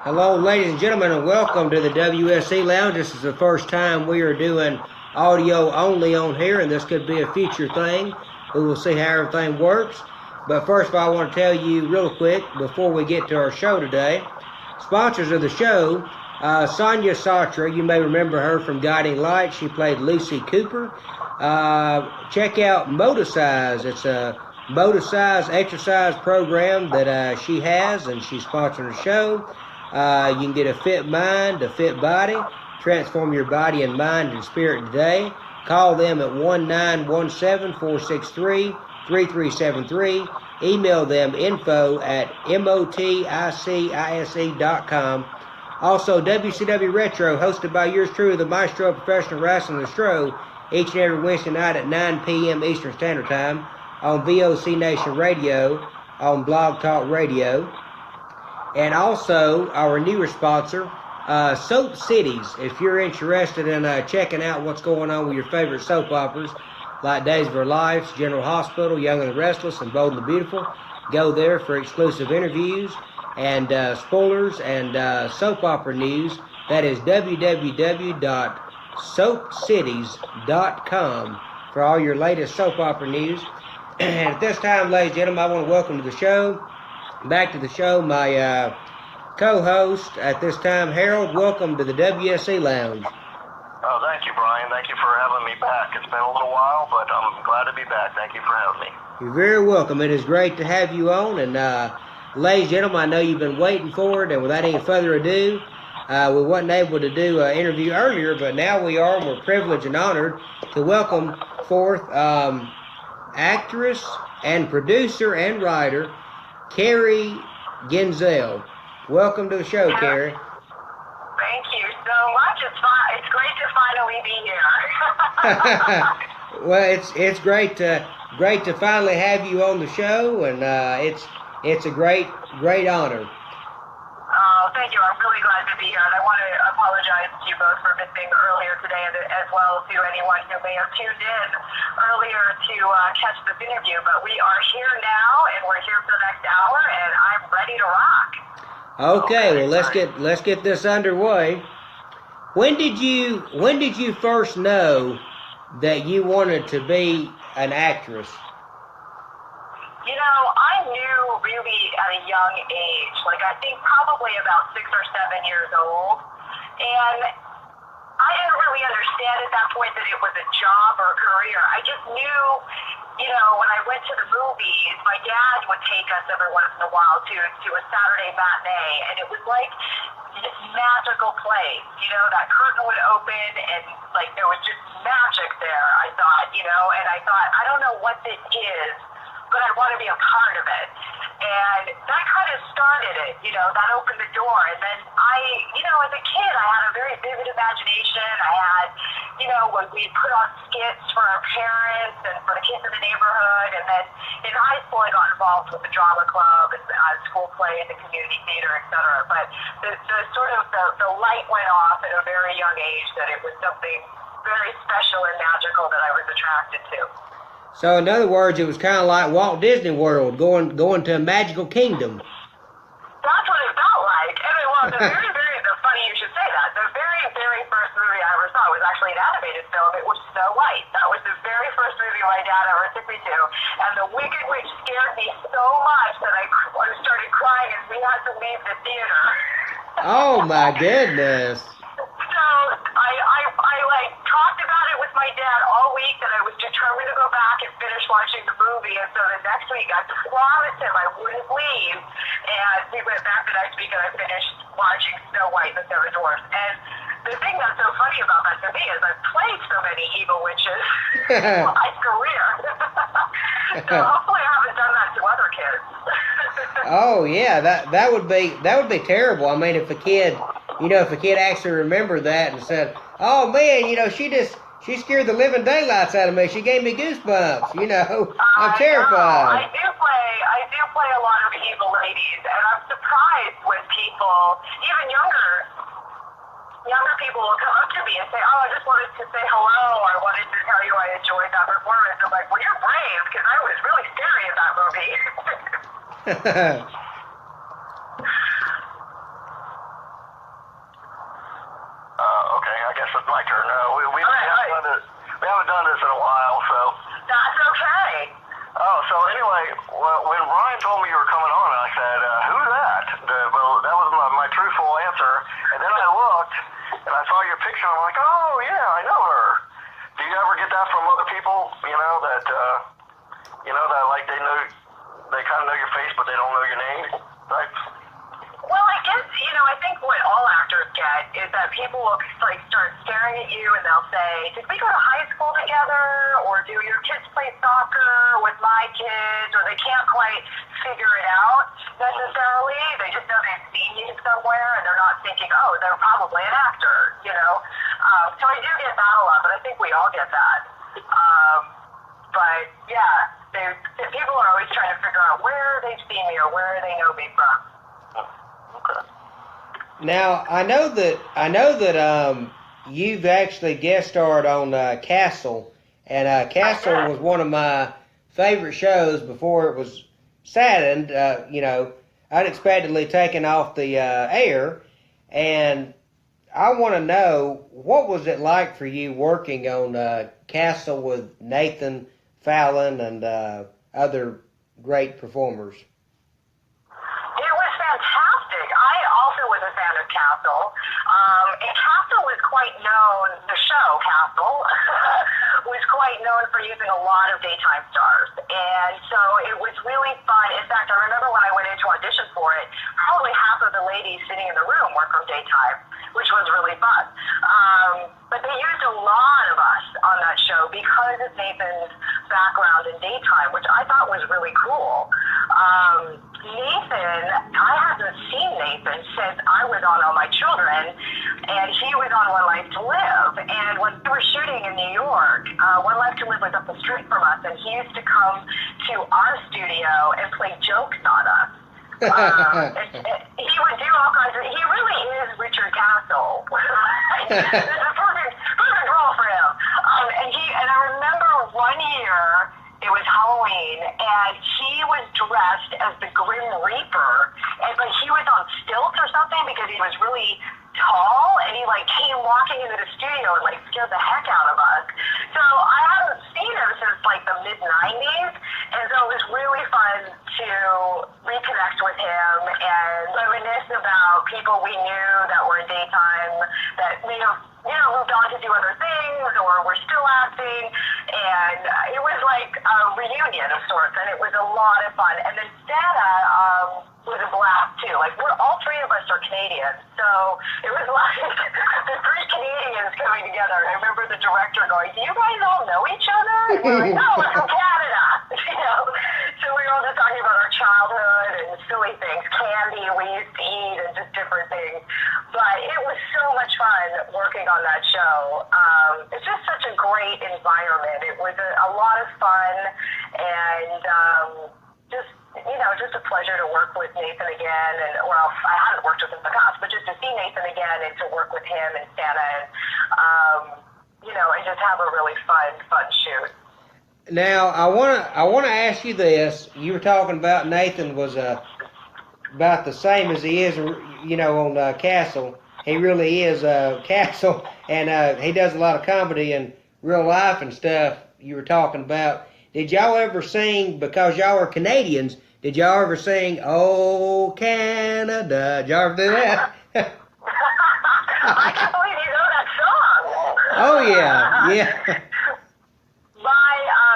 Hello, ladies and gentlemen, and welcome to the WSC Lounge. This is the first time we are doing audio only on here, and this could be a future thing. We will see how everything works. But first of all, I want to tell you real quick before we get to our show today. Sponsors of the show, Sonia Sartre, you may remember her from Guiding Light. She played Lucy Cooper. Check out Motorsize. It's a Motorsize exercise program that she has, and she's sponsoring the show. You can get a fit mind, a fit body, transform your body and mind and spirit today. Call them at 1-917-463-3373. Email them info@moticise.com. Also, WCW Retro, hosted by yours truly, the Maestro of Professional Wrestling, the Stro, each and every Wednesday night at 9 p.m. Eastern Standard Time on VOC Nation Radio, on Blog Talk Radio. And also, our newest sponsor, Soap Cities. If you're interested in checking out what's going on with your favorite soap operas, like Days of Our Lives, General Hospital, Young and the Restless, and Bold and the Beautiful, go there for exclusive interviews and spoilers and soap opera news. That is www.soapcities.com for all your latest soap opera news. And at this time, ladies and gentlemen, I want to welcome to the show, back to the show, my co-host at this time, Harold. Welcome to the WSC Lounge. Oh, thank you, Brian. Thank you for having me back. It's been a little while, but I'm glad to be back. Thank you for having me. You're very welcome. It is great to have you on. And ladies and gentlemen, I know you've been waiting for it. And without any further ado, we wasn't able to do an interview earlier, but now we are. And we're privileged and honored to welcome forth actress and producer and writer, Carrie Genzal. Welcome to the show, Carrie. Thank you so much. It's great to finally be here. Well, it's great to finally have you on the show, and it's a great honor. Oh, thank you. I'm really glad to be here, and I want to apologize to you both for missing earlier today, and as well to anyone who may have tuned in earlier to catch this interview. But we are here now, and we're here for the next hour, and I'm ready to rock. Okay, well let's get this underway. When did you first know that you wanted to be an actress? You know, I knew really at a young age, like I think probably about 6 or 7 years old, and I didn't really understand at that point that it was a job or a career. I just knew, you know, when I went to the movies, my dad would take us every once in a while to a Saturday matinee, and it was like this magical place. You know, that curtain would open, and like there was just magic there, I thought, you know, and I thought, I don't know what this is, but I want to be a part of it. And that kind of started it, you know, that opened the door. And then you know, as a kid, I had a very vivid imagination. I had, you know, when we put on skits for our parents and for the kids in the neighborhood. And then in high school, I got involved with the drama club and school plays and community theater, etc. But the light went off at a very young age that it was something very special and magical that I was attracted to. So in other words, it was kind of like Walt Disney World, going to a magical kingdom. That's what it felt like. And the funny you should say that. The very first movie I ever saw was actually an animated film. It was Snow White. That was the very first movie my dad ever took me to. And the Wicked Witch scared me so much that I started crying and we had to leave the theater. Oh my goodness. So I like talked about it with my dad all week that I was determined to go back and finish watching the movie, and so the next week I promised him I wouldn't leave, and we went back the next week and I finished watching Snow White and the Seven Dwarfs. And the thing that's so funny about that to me is I've played so many evil witches in my career. So hopefully I haven't done that to other kids. Oh yeah, that would be terrible. I mean, if a kid actually remembered that and said, "Oh man, you know, she scared the living daylights out of me. She gave me goosebumps. You know, I'm terrified." I do play a lot of evil ladies, and I'm surprised when people, even younger people, will come up to me and say, "Oh, I just wanted to say hello. Or I wanted to tell you I enjoyed that performance." I'm like, "Well, you're brave, because I was really scary in that movie." picture. I'm like, oh yeah, I know her. Do you ever get that from other people? That like they kind of know your face, but they don't know your name. Right? Well, I guess, I think what all actors get is that people will start staring at you and they'll say, did we go to high school together? Or do your kids play soccer with my kids? Or they can't quite figure it out necessarily. They just know they've seen you somewhere and they're not thinking, oh, they're probably an actor. So I do get that a lot, but I think we all get that. But yeah, people are always trying to figure out where they've seen me or where they know me from. Okay. Now I know that you've actually guest starred on Castle, and Castle was one of my favorite shows before it was saddened. Unexpectedly taken off the air, and I want to know, what was it like for you working on Castle with Nathan Fallon and other great performers? It was fantastic. I also was a fan of Castle. And Castle was quite known, the show Castle, was quite known for using a lot of daytime stars. And so it was really fun. In fact, I remember when I went in to audition for it, probably half of the ladies sitting in the room were from daytime, which was really fun. But they used a lot of us on that show because of Nathan's background in daytime, which I thought was really cool. Nathan, I haven't seen Nathan since I was on All My Children, and he was on One Life to Live. And when we were shooting in New York, One Life to Live was up the street from us, and he used to come to our studio and play jokes on us. He would do all kinds of. He really is Richard Castle. It's a perfect role for him. And I remember one year it was Halloween, and he was dressed as the Grim Reaper, but he was on stilts or something because he was really tall, and he came walking into the studio and scared the heck out of us. So I haven't seen him since the mid-90s, and so it was really fun to reconnect with him and reminisce about people we knew that were in daytime that may have moved on to do other things or were still acting, and it was like a reunion of sorts, and it was a lot of fun. And then Santa was a blast too. All three of us are Canadian, so it was like the three Canadians coming together. And I remember the director going, "Do you guys all know each other?" And we're like, "No, we're from Canada." So we were all just talking about our childhood and silly things, candy we used to eat, and just different things. But it was so much fun working on that show. It's just such a great environment. It was a lot of fun, and just a pleasure to work with Nathan again. And I hadn't worked with him in the past, but just to see Nathan again and to work with him and Santa, and just have a really fun shoot. Now I wanna ask you this. You were talking about Nathan was about the same as he is, on Castle. He really is Castle, and he does a lot of comedy in real life and stuff. You were talking about. Did y'all ever sing, because y'all are Canadians? Did y'all ever sing "Oh Canada"? Did y'all ever do that? I can't believe you know that song. Oh yeah.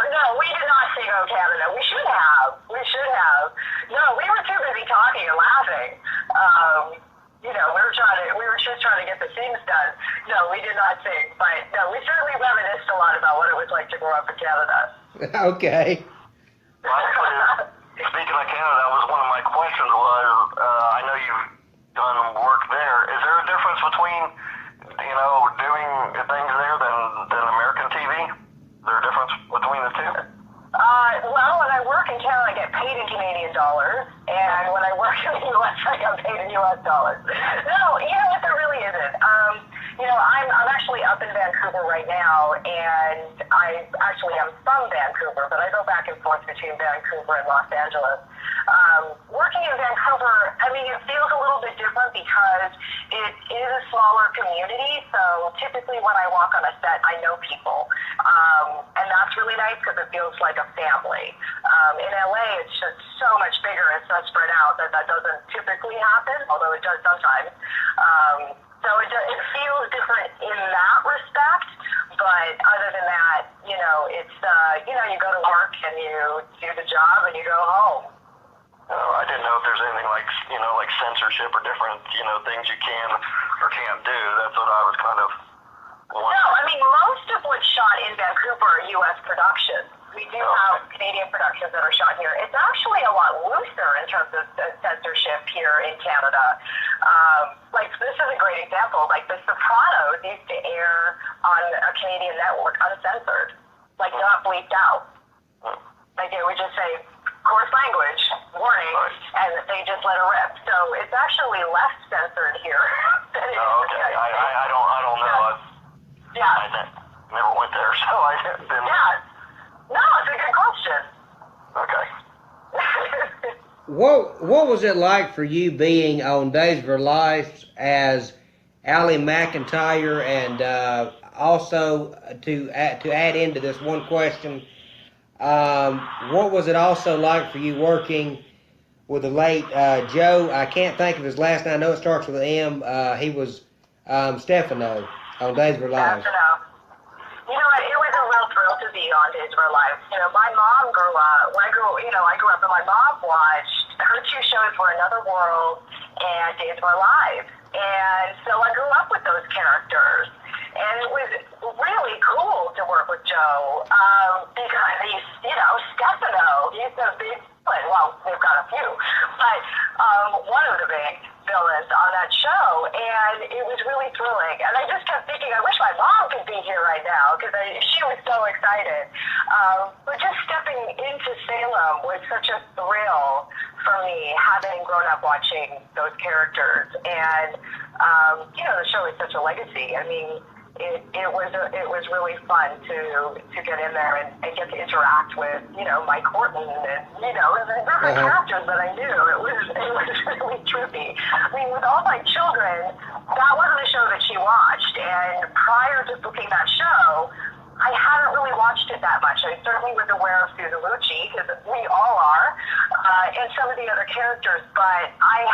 No, we did not sing "Oh Canada." We should have. No, we were too busy talking and laughing. We were just trying to get the scenes done. No, we did not sing, but no, we certainly reminisced a lot about what it was like to grow up in Canada. Okay. Well, actually, speaking of Canada, that was one of my questions. I know you've done work there. Is there a difference between doing things there than American TV? Is there a difference between the two? Well, when I work in Canada, I get paid in Canadian dollars, and when I work in the U.S., I get paid in U.S. dollars. No, what, there really isn't. I'm actually up in Vancouver right now, and I actually am from Vancouver, but I go back and forth between Vancouver and Los Angeles. Working in Vancouver, it feels a little bit different because it is a smaller community, so typically when I walk on a set, I know people. And that's really nice because it feels like a family. In LA, it's just so much bigger and so spread out that doesn't typically happen, although it does sometimes. So it feels different in that respect, but other than that, it's, you go to work and you do the job and you go home. I didn't know if there's anything like, like censorship or different, things you can or can't do. That's what I was kind of wondering. No, I mean, most of what's shot in Vancouver are U.S. productions. We do have Canadian productions that are shot here. It's actually a lot looser in terms of censorship here in Canada. This is a great example. Like, The Sopranos used to air on a Canadian network uncensored, not bleeped out. Like, it would just say, coarse language, warning, and they just let it rip. So it's actually less censored here than it is. Okay. I don't know. Yeah. I never went there, so I didn't. Yeah. No, it's a good question. Okay. What was it like for you being on Days of Our Lives as Ally McIntyre, and also to add into this one question, what was it also like for you working with the late Joe? I can't think of his last name. I know it starts with an M. He was Stefano on Days of Our Lives. You know what? It was a real thrill to be on Days of Our Lives. My mom grew up. When I grew up, and my mom watched her two shows were Another World and Days of Our Lives, and so I grew up with those characters, and it was really cool to work with Joe because he's, Stefano. He's a big villain. Well, they've got a few, but one of the big villains on that show, and it was really thrilling. And I just kept thinking, I wish my mom could be here right now because she was so excited. But just stepping into Salem was such a thrill for me, having grown up watching those characters. And the show is such a legacy. I mean, it was really fun to get in there and get to interact with Mike Horton and the different characters that I knew. It was really trippy. I mean, with all my children, that wasn't a show that she watched, and prior to booking that show, I hadn't really watched it that much. I certainly was aware of Susan Lucci, because we all are, and some of the other characters, but I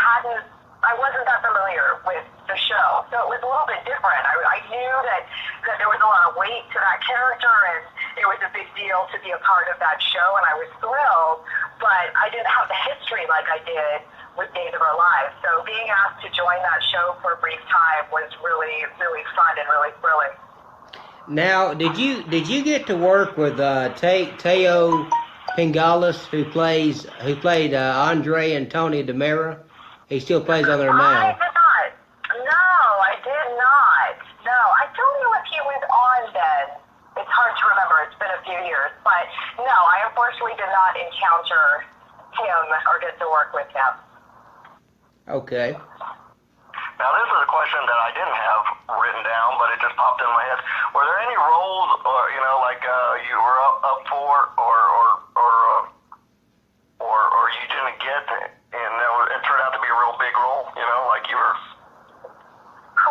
wasn't that familiar with the show, so it was a little bit different. I knew that there was a lot of weight to that character, and it was a big deal to be a part of that show, and I was thrilled, but I didn't have the history like I did with Days of Our Lives. So being asked to join that show for a brief time was really, really fun and really thrilling. Now, did you get to work with Teo Pingalis, who played Andre and Tony DeMera? He still plays on there now. I did not. No, I did not. No, I don't know if he was on then. It's hard to remember. It's been a few years. But no, I unfortunately did not encounter him or get to work with him. Okay. Now, this is a question that I didn't have written down, but it just popped in my head. Were there any roles, or you were up for, or you didn't get, and it turned out to be a real big role? Like you were.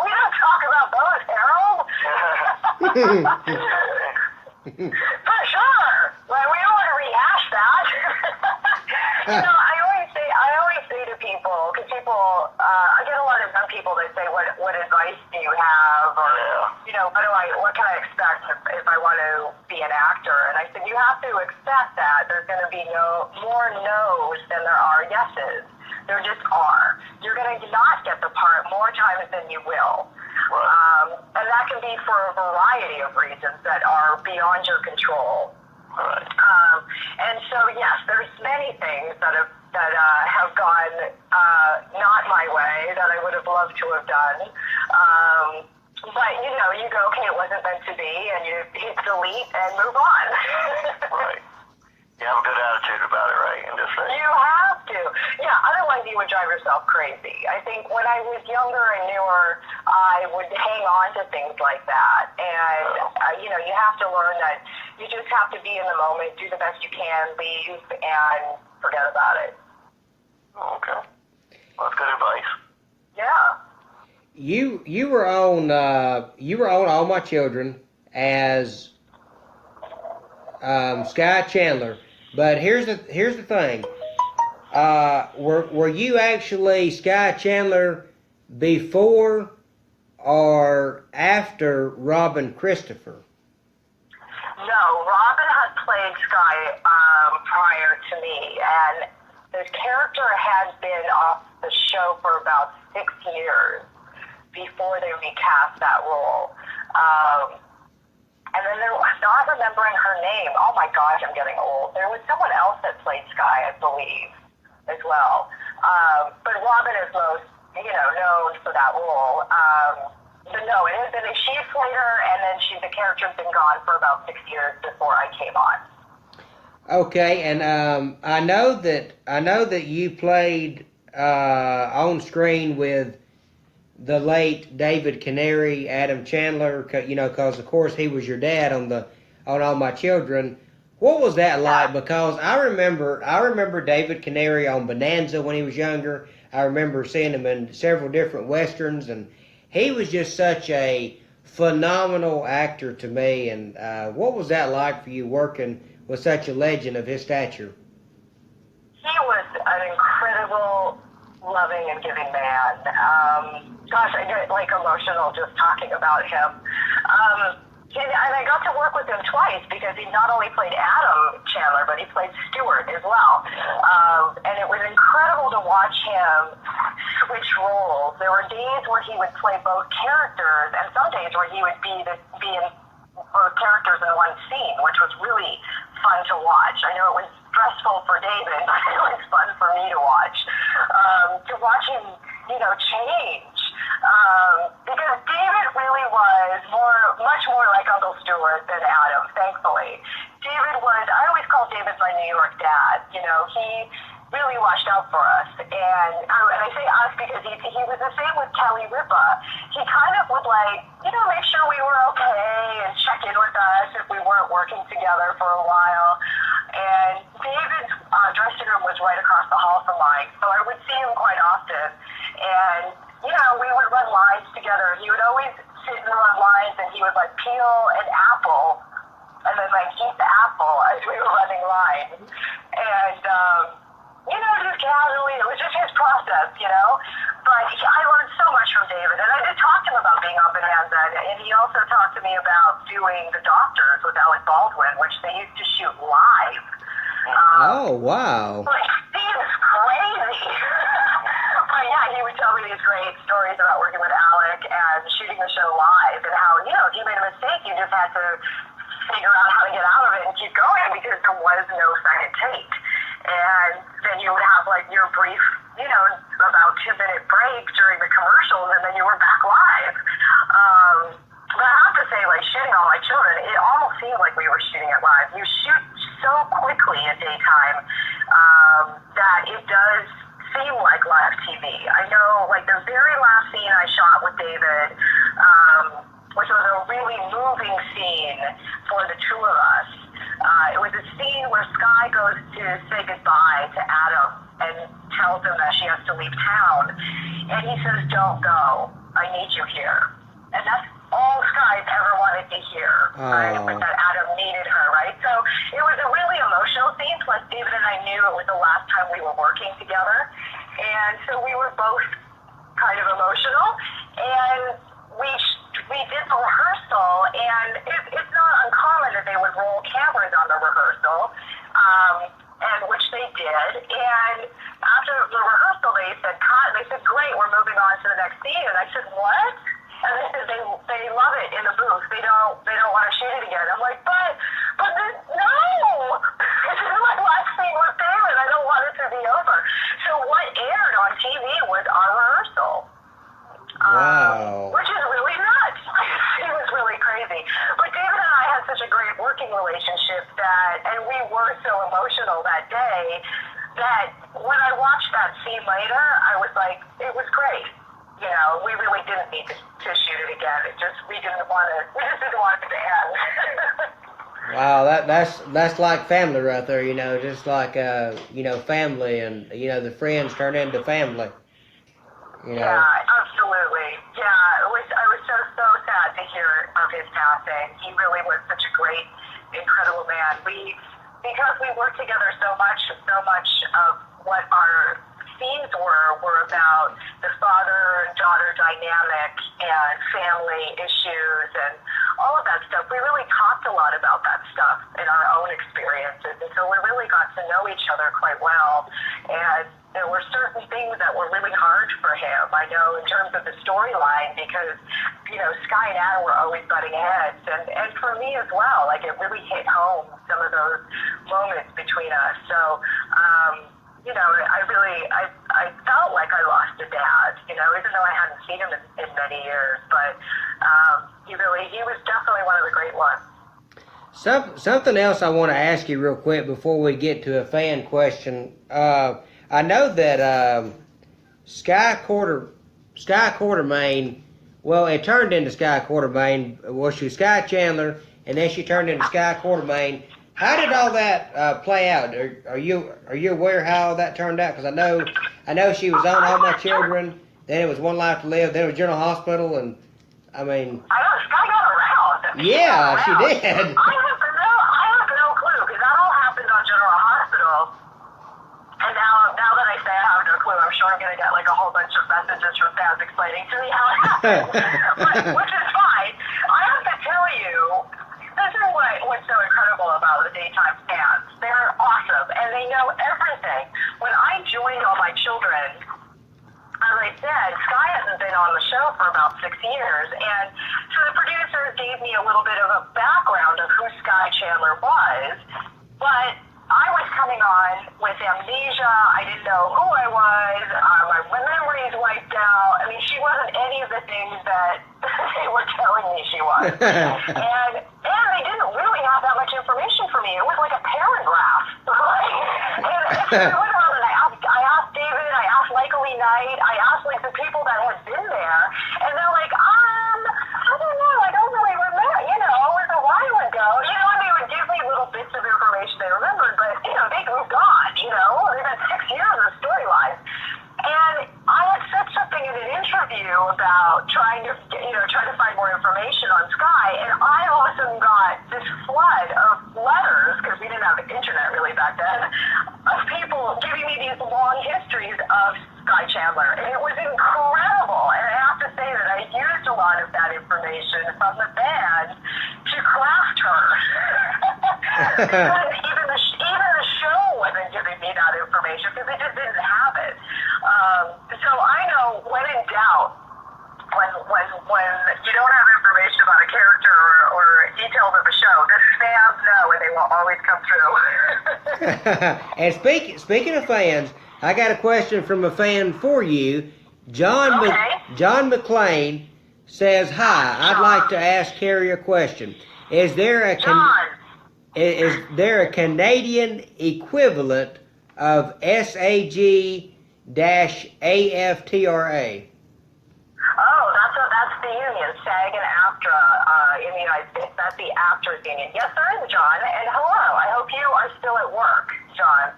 We don't talk about those, Harold. For sure. Well, we don't want to rehash that. I always say to people, because I get a lot of young people that say, what advice do you have, or what can I expect if I want to be an actor? And I said, you have to expect that there's going to be more no's than there are yeses. There just are. You're going to not get the part more times than you will. Right. And that can be for a variety of reasons that are beyond your control. Right. And so, yes, there's many things that have gone not my way that I would have loved to have done. But, you go, okay, it wasn't meant to be, and you hit delete and move on. Right. You have a good attitude about it, right? And just say. You have to. Yeah, otherwise you would drive yourself crazy. I think when I was younger and newer, I would hang on to things like that. And, you have to learn that you just have to be in the moment, do the best you can, leave, and forget about it. Okay. Well, that's good advice. Yeah. You were on All My Children as Sky Chandler, but here's the thing. Were you actually Sky Chandler before are after Robin Christopher. No, Robin had played Sky prior to me, and the character had been off the show for about 6 years before they recast that role. And then there was, not remembering her name. Oh my gosh, I'm getting old. There was someone else that played Sky, I believe, as well. But Robin is most, known for that role. But no, it has been, she played her, and then the character's been gone for about 6 years before I came on. Okay, and I know that you played on screen with the late David Canary, Adam Chandler, because of course he was your dad on All My Children. What was that like? Because I remember David Canary on Bonanza when he was younger. I remember seeing him in several different westerns, and he was just such a phenomenal actor to me. And what was that like for you working with such a legend of his stature? He was an incredible, loving and giving man. Gosh, I get emotional just talking about him. And I got to work with him twice because he not only played Adam Chandler, but he played Stuart as well. And it was incredible to watch him switch roles. There were days where he would play both characters, and some days where he would be in both characters in one scene, which was really fun to watch. I know it was stressful for David, but it was fun for me to watch. To watch him, change. Because David really was much more like Uncle Stuart than Adam, thankfully. David was, I always call David my New York dad. He really watched out for us. And I say us because he was the same with Kelly Ripa. He kind of would make sure we were okay and check in with us if we weren't working together for a while. And David's dressing room was right across the hall from mine, so I would see him quite often. And, we would run lines together. He would always sit and run lines, and he would peel an apple and then eat the apple as we were running lines. And, just casually, it was just his process, But I learned so much from David, and I did talk to him about being on Bonanza, and he also talked to me about doing The Doctors with Alec Baldwin, which they used to shoot live. Oh, wow. Seems crazy. But yeah, he would tell me these great stories about working with Alec and shooting the show live, and how, if you made a mistake, you just had to figure out how to get out of it and keep going because there was no second take. And then you would have your brief, about 2-minute break during the commercials, and then you were back live. But I have to say, shooting All My Children, it almost seemed like we were shooting it live. You shoot so quickly in daytime that it does seem like live TV. I know, the very last scene I shot with David, which was a really moving scene for the two of us. It was a scene where Sky goes to say goodbye to Adam and tells him that she has to leave town. And he says, "Don't go. I need you here." And that's all Sky ever wanted to hear, right? But that Adam needed her, right? So it was a really emotional scene. Plus, David and I knew it was the last time we were working together. And so we were both kind of emotional. And we did the rehearsal, and it's not uncommon that they would roll cameras on the rehearsal, and which they did. And after the rehearsal, they said, "Cut." They said, "Great, we're moving on to the next scene." And I said, "What?" And they said they love it in the booth. They don't want to shoot it again. I'm like, but this, no, this is my last scene with David. I don't want it to be over. So what aired on TV was our rehearsal. Wow. Which is really nuts. It was really crazy. But David and I had such a great working relationship and we were so emotional that day that when I watched that scene later, I was like, it was great. We really didn't need to shoot it again. We just didn't want it to end. Wow, that's like family right there, just like family, and the friends turn into family. Yeah, absolutely. Yeah, I was so sad to hear of his passing. He really was such a great, incredible man. Because we worked together so much of what our scenes were about the father-daughter dynamic and family issues and all of that stuff. We really talked a lot about that stuff in our own experiences, and so we really got to know each other quite well. And there were certain things that were really hard for him, I know, in terms of the storyline, because, you know, Sky and Adam were always butting heads, and for me as well. Like, it really hit home, some of those moments between us. So, you know, I felt like I lost a dad, you know, even though I hadn't seen him in many years, but he was definitely one of the great ones. Something else I want to ask you real quick before we get to a fan question. I know that Sky Quartermain, well, it turned into Sky Quartermain. Well, she was Sky Chandler, and then she turned into Sky Quartermain. How did all that play out? Are you aware how all that turned out? Because I know she was on All My Children. Then it was One Life to Live. Then it was General Hospital, and I mean. I know Sky got around. Yeah, she did. I have no clue, because that all happened on General Hospital. And now that I say I have no clue, I'm sure I'm going to get like a whole bunch of messages from fans explaining to me how it happened, which is fine. I have to tell you, this is what's so incredible about the daytime fans. They're awesome, and they know everything. When I joined All My Children, as I said, Sky hasn't been on the show for about 6 years, and so the producers gave me a little bit of a background of who Sky Chandler was, but I was coming on with amnesia. I didn't know who I was. My memories wiped out. I mean, she wasn't any of the things that they were telling me she was. and they didn't really have that much information for me. It was like a paragraph. And I asked David, I asked Michael Knight, I asked like the people that had been there, and they're like, I don't know, I don't really remember, you know, it was a while ago, you know, and they would give me little bits of information they remembered, but, you know, they moved on, you know, they've been 6 years of storyline. And I had said something in an interview about trying to find more information on Sky, and I also got this flood of letters, because we didn't have the internet really back then, of people giving me these long histories of Sky Chandler, and it was incredible. And I have to say that I used a lot of that information from the band to craft her. Because even the show wasn't giving me that information because they just didn't have it. So I know when in doubt, when you don't have information about a character or details of a show, the fans know and they will always come through. And speaking of fans, I got a question from a fan for you. John McLean says, "Hi, I'd like to ask Carrie a question. Is there a Canadian equivalent of SAG-AFTRA?" Oh, that's the union, SAG and AFTRA in the United States. That's the Actors Union. Yes, there is, John. And hello. I hope you are still at work, John.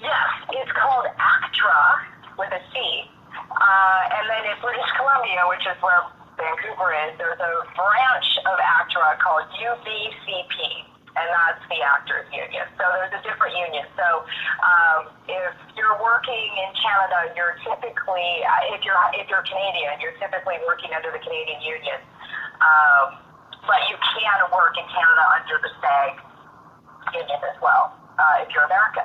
Yes, it's called ACTRA with a C. And then in British Columbia, which is where Vancouver is, there's a branch of ACTRA called UBCP, and that's the Actors Union. So there's a different union. So if you're working in Canada, you're typically, if you're Canadian, you're typically working under the Canadian Union. But you can work in Canada under the SAG union as well, if you're American.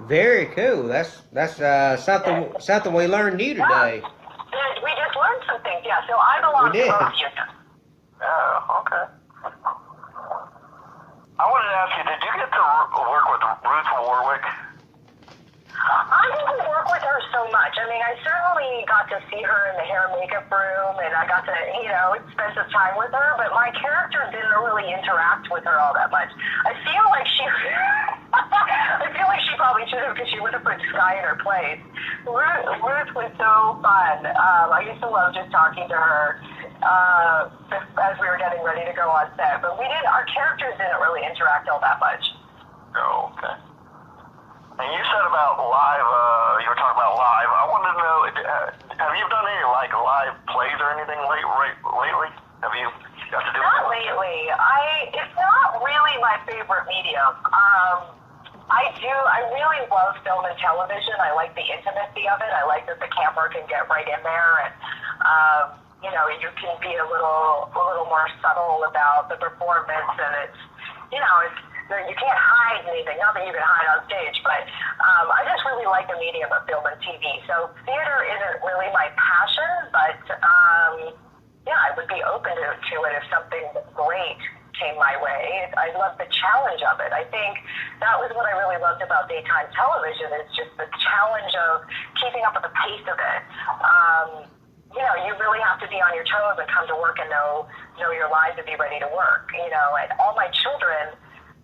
Very cool. That's something we learned new today. Yeah. We just learned some things. Yeah. So I belong to both unions. Oh, okay. I wanted to ask you, did you get to work with Ruth Warwick? I didn't work with her so much. I mean, I certainly got to see her in the hair and makeup room, and I got to, spend some time with her, but my character didn't really interact with her all that much. I feel like she probably should have, because she would have put Sky in her place. Ruth was so fun. I used to love just talking to her as we were getting ready to go on set, but our characters didn't really interact all that much. Oh, okay. And you said about live, you were talking about live. I wanted to know, have you done any live plays or anything lately? Have you got to do Not lately. It's not really my favorite medium. I I really love film and television. I like the intimacy of it. I like that the camera can get right in there, and you can be a little more subtle about the performance, and it's you can't hide anything. Not that you can hide on stage, but I just really like the medium of film and TV. So theater isn't really my passion, but I would be open to it if something great came my way. I love the challenge of it. I think that was what I really loved about daytime television, is just the challenge of keeping up with the pace of it. You really have to be on your toes and come to work and know your lines and be ready to work. And all my children,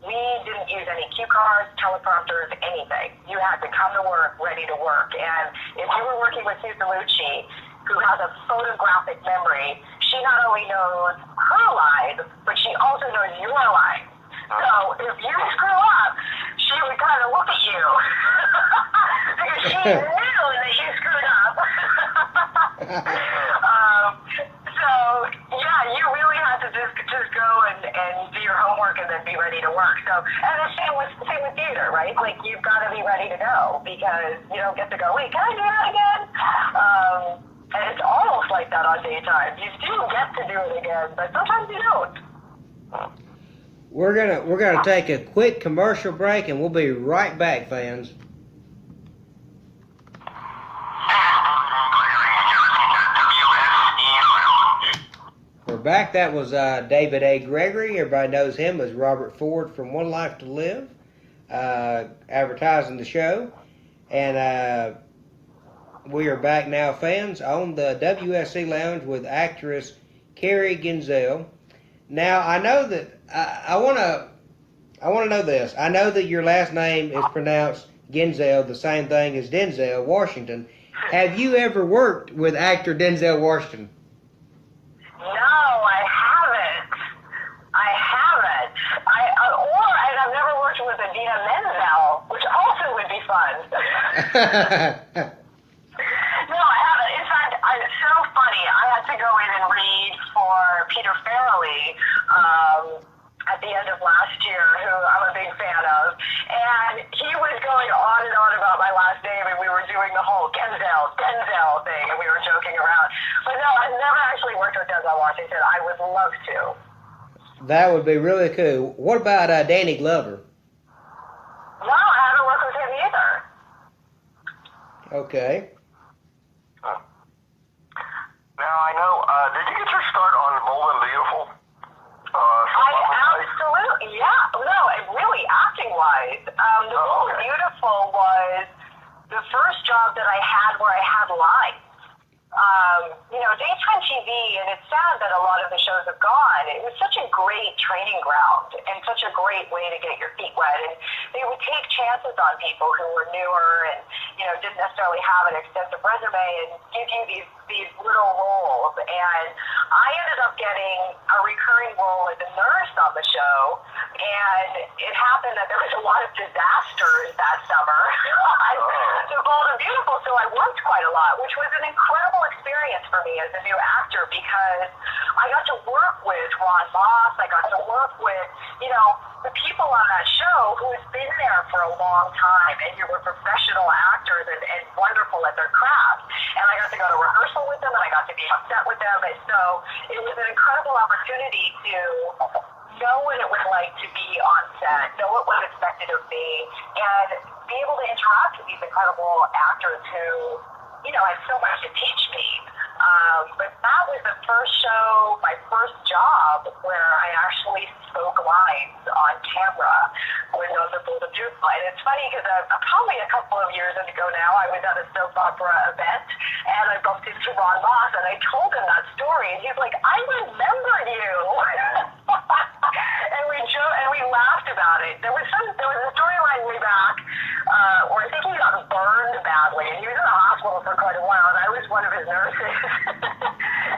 we didn't use any cue cards, teleprompters, anything. You had to come to work ready to work. And if you were working with Susan Lucci, who has a photographic memory, she not only knows her lines, but she also knows your lines. So if you screw up, she would kind of look at you because she knew that you screwed up. You really have to just go and do your homework and then be ready to work. So, and the same with theater, right? Like, you've got to be ready to go, because you don't get to go, wait, can I do that again? And it's almost like that on daytime. You do get to do it again, but sometimes you don't. We're gonna take a quick commercial break, and we'll be right back, fans. We're back. That was David A. Gregory. Everybody knows him as Robert Ford from One Life to Live, advertising the show. And we are back now, fans, on the WSC Lounge with actress Carrie Genzal. Now, I know that I want to know this. I know that your last name is pronounced Genzal, the same thing as Denzel Washington. Have you ever worked with actor Denzel Washington? I've never worked with Adina Menzel, which also would be fun. No, I haven't. In fact, it's so funny. I had to go in and read for Peter Farrelly at the end of last year, who I'm a big fan of, and he was going on and on about my last name, and we were doing the whole Denzel thing, and we were joking around. But no, I've never actually worked with Denzel Washington. I would love to. That would be really cool. What about Danny Glover? No, I haven't worked with him either. Okay. Now, I know, did you get your start on Bold and Beautiful? Absolutely, yeah. No, really, acting-wise. The Bold and Beautiful was the first job that I had where I had lines. Daytime TV, and it's sad that a lot of the shows have gone, it was such a great training ground and such a great way to get your feet wet. And they would take chances on people who were newer and, didn't necessarily have an extensive resume, and give you these little roles. And I ended up getting a recurring role as a nurse on the show, and it happened that there was a lot of disasters that summer. So Bold and Beautiful, so I worked quite a lot, which was an incredible experience for me as a new actor, because I got to work with Ron Moss. I got to work with, the people on that show who had been there for a long time and who were professional actors and wonderful at their craft. And I got to go to rehearsal with them, and I got to be on set with them. And so it was an incredible opportunity to know what it was like to be on set, know what was expected of me, and be able to interact with these incredible actors who, had so much to teach me. But that was the first show, my first job, where I actually spoke lines on camera when on the Bold and Beautiful. And it's funny because probably a couple of years ago now, I was at a soap opera event, and I bumped into Ron Moss, and I told him that story, and he's like, I remembered you. And we laughed about it. There was a storyline way back where I think he got burned badly, and he was in the hospital for quite a while, and I was one of his nurses.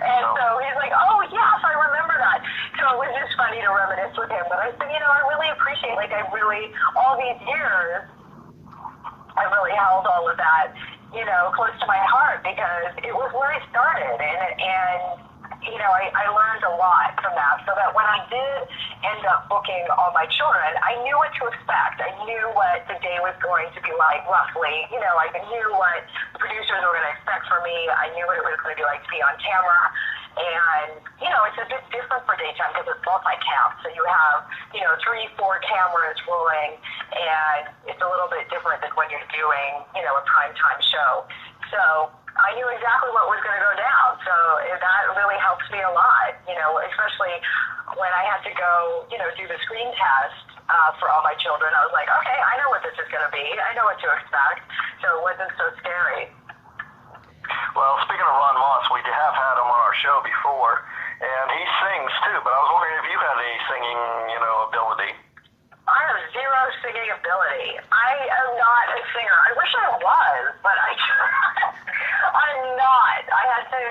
And so he's like, oh, yes, I remember that. So it was just funny to reminisce with him. But I said, I really appreciate, all these years, I really held all of that, close to my heart, because it was where I started. And I learned a lot from that, so that when I did end up booking all my children, I knew what to expect. I knew what the day was going to be like, roughly. I knew what the producers were going to expect from me. I knew what it was going to be like to be on camera. And, it's a bit different for daytime because it's multi-cam. So you have, 3, 4 cameras rolling, and it's a little bit different than when you're doing, a primetime show. So I knew exactly what was going to go down. So that really helps me a lot, especially when I had to go, do the screen test for all my children. I was like, okay, I know what this is going to be. I know what to expect. So it wasn't so scary. Well, speaking of Ron Moss, we have had him on our show before, and he sings too, but I was wondering if you had any singing, ability. I have zero singing ability. I am not a singer. I wish I was, but I'm not. I had to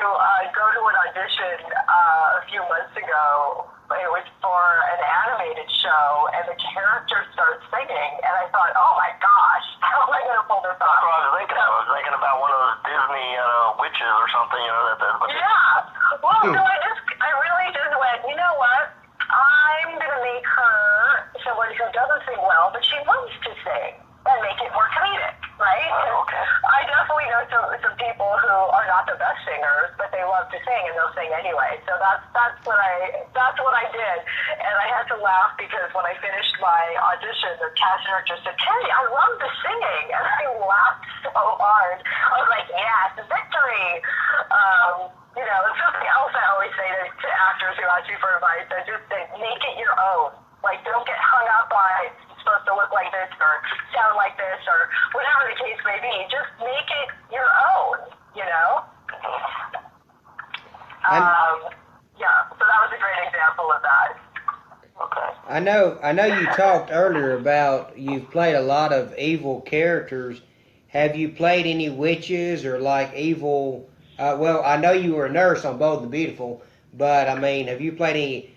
go to an audition a few months ago. It was for an animated show, and the character starts singing, and I thought, oh my gosh, how am I going to pull this off? That's what I was thinking. I was thinking about one of those Disney witches or something, Yeah. Well, so I really just went, you know what? I'm going to make her someone who doesn't sing well, but she loves to sing, and make it more comedic, right? Oh, okay. I definitely know some people who are not the best singers, but they love to sing, and they'll sing anyway. So that's what I did, and I had to laugh because when I finished my audition, the cast director said, "Carrie, I love the singing," and I laughed so hard. I was like, "Yes, victory!" It's something else I always say to actors who ask you for advice. I just say, make it your own. Like, don't get hung up on it's supposed to look like this or sound like this or whatever the case may be. Just make it your own, so that was a great example of that. Okay. I know you talked earlier about you've played a lot of evil characters. Have you played any witches or like evil? Well, I know you were a nurse on Bold and the Beautiful, but I mean, have you played any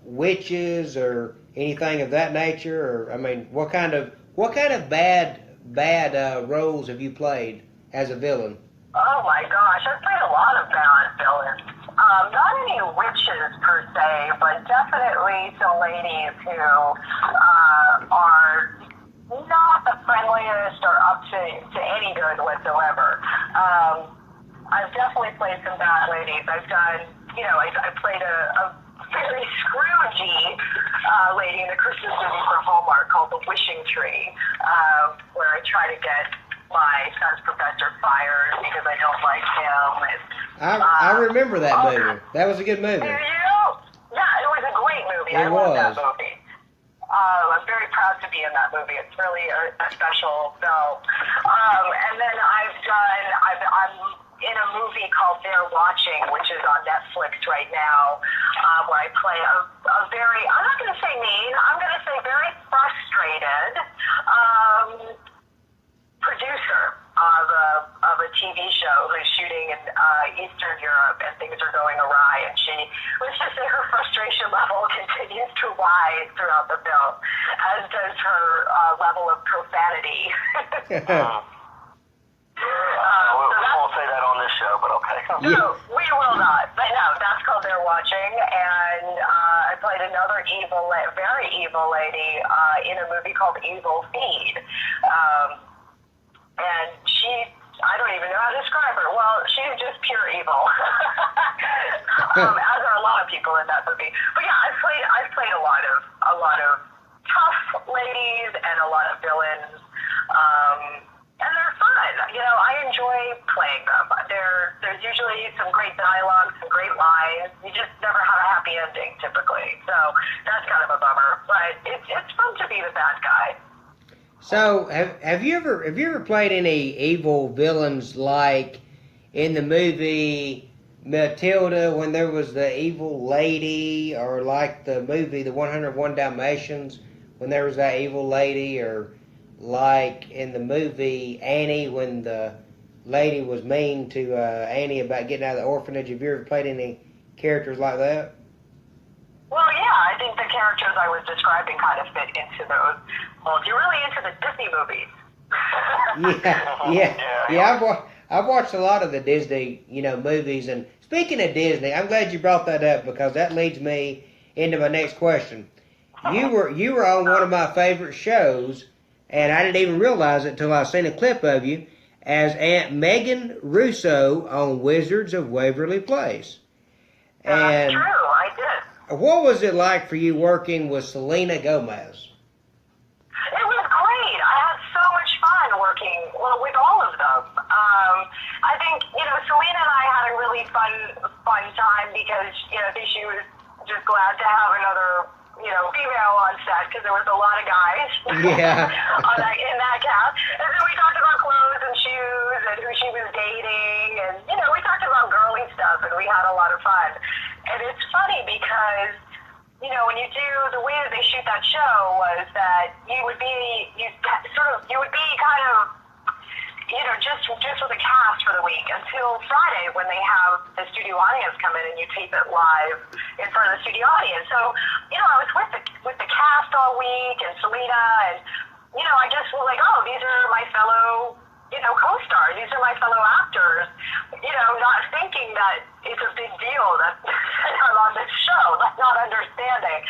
witches or anything of that nature? Or I mean, what kind of bad roles have you played as a villain? Oh my gosh, I've played a lot of bad villains. Not any witches per se, but definitely some ladies who are not the friendliest or up to any good whatsoever. I've definitely played some bad ladies. I've done, I played a very Scroogey lady in a Christmas movie for Hallmark called The Wishing Tree, where I try to get my son's professor fired because I don't like him. I remember that movie. That was a good movie. Do you? Yeah, it was a great movie. I love that movie. I'm very proud to be in that movie. It's really a special film. And then I'm in a movie called They're Watching, which is on Netflix right now, where I play a very, I'm not going to say mean, I'm going to say very frustrated producer of a TV show who's shooting in Eastern Europe, and things are going awry, and let's just say her frustration level continues to rise throughout the film, as does her level of profanity. We won't say that on this show, but okay. No, we will not. But no, that's called They're Watching, and I played another very evil lady in a movie called Evil Feed. And I don't even know how to describe her. Well, she's just pure evil. As are a lot of people in that movie. But yeah, I've played a lot of tough ladies and a lot of villains. And they're fun. I enjoy playing them. There's usually some great dialogue, some great lines. You just never have a happy ending typically. So that's kind of a bummer. But it's fun to be the bad guy. So have you ever played any evil villains like in the movie Matilda when there was the evil lady, or like the movie The 101 Dalmatians when there was that evil lady, or like in the movie Annie when the lady was mean to Annie about getting out of the orphanage? Have you ever played any characters like that? Well, yeah, I think the characters I was describing kind of fit into those. Well, you're really into the Disney movies. Yeah. I've watched a lot of the Disney, movies, and Speaking of Disney, I'm glad you brought that up because that leads me into my next question. You were on one of my favorite shows, and I didn't even realize it until I seen a clip of you as Aunt Megan Russo on Wizards of Waverly Place. That's And true, I did. what was it like for you working with Selena Gomez? It was great. I had so much fun working with all of them. I think, Selena and I had a really fun time because, I think she was just glad to have another, female on set because there was a lot of guys Yeah. in that cast. And then we talked about clothes and shoes and who she was dating and, we talked about girly stuff and we had a lot of fun. And it's funny because when you do, the way that they shoot that show was that you would be kind of, just with the cast for the week until Friday when they have the studio audience come in and you tape it live in front of the studio audience. So, I was with the cast all week and Selena and, I just was like, oh, these are my fellow, co-stars. These are my fellow actors, not thinking that it's a big deal that I'm on this show, not understanding.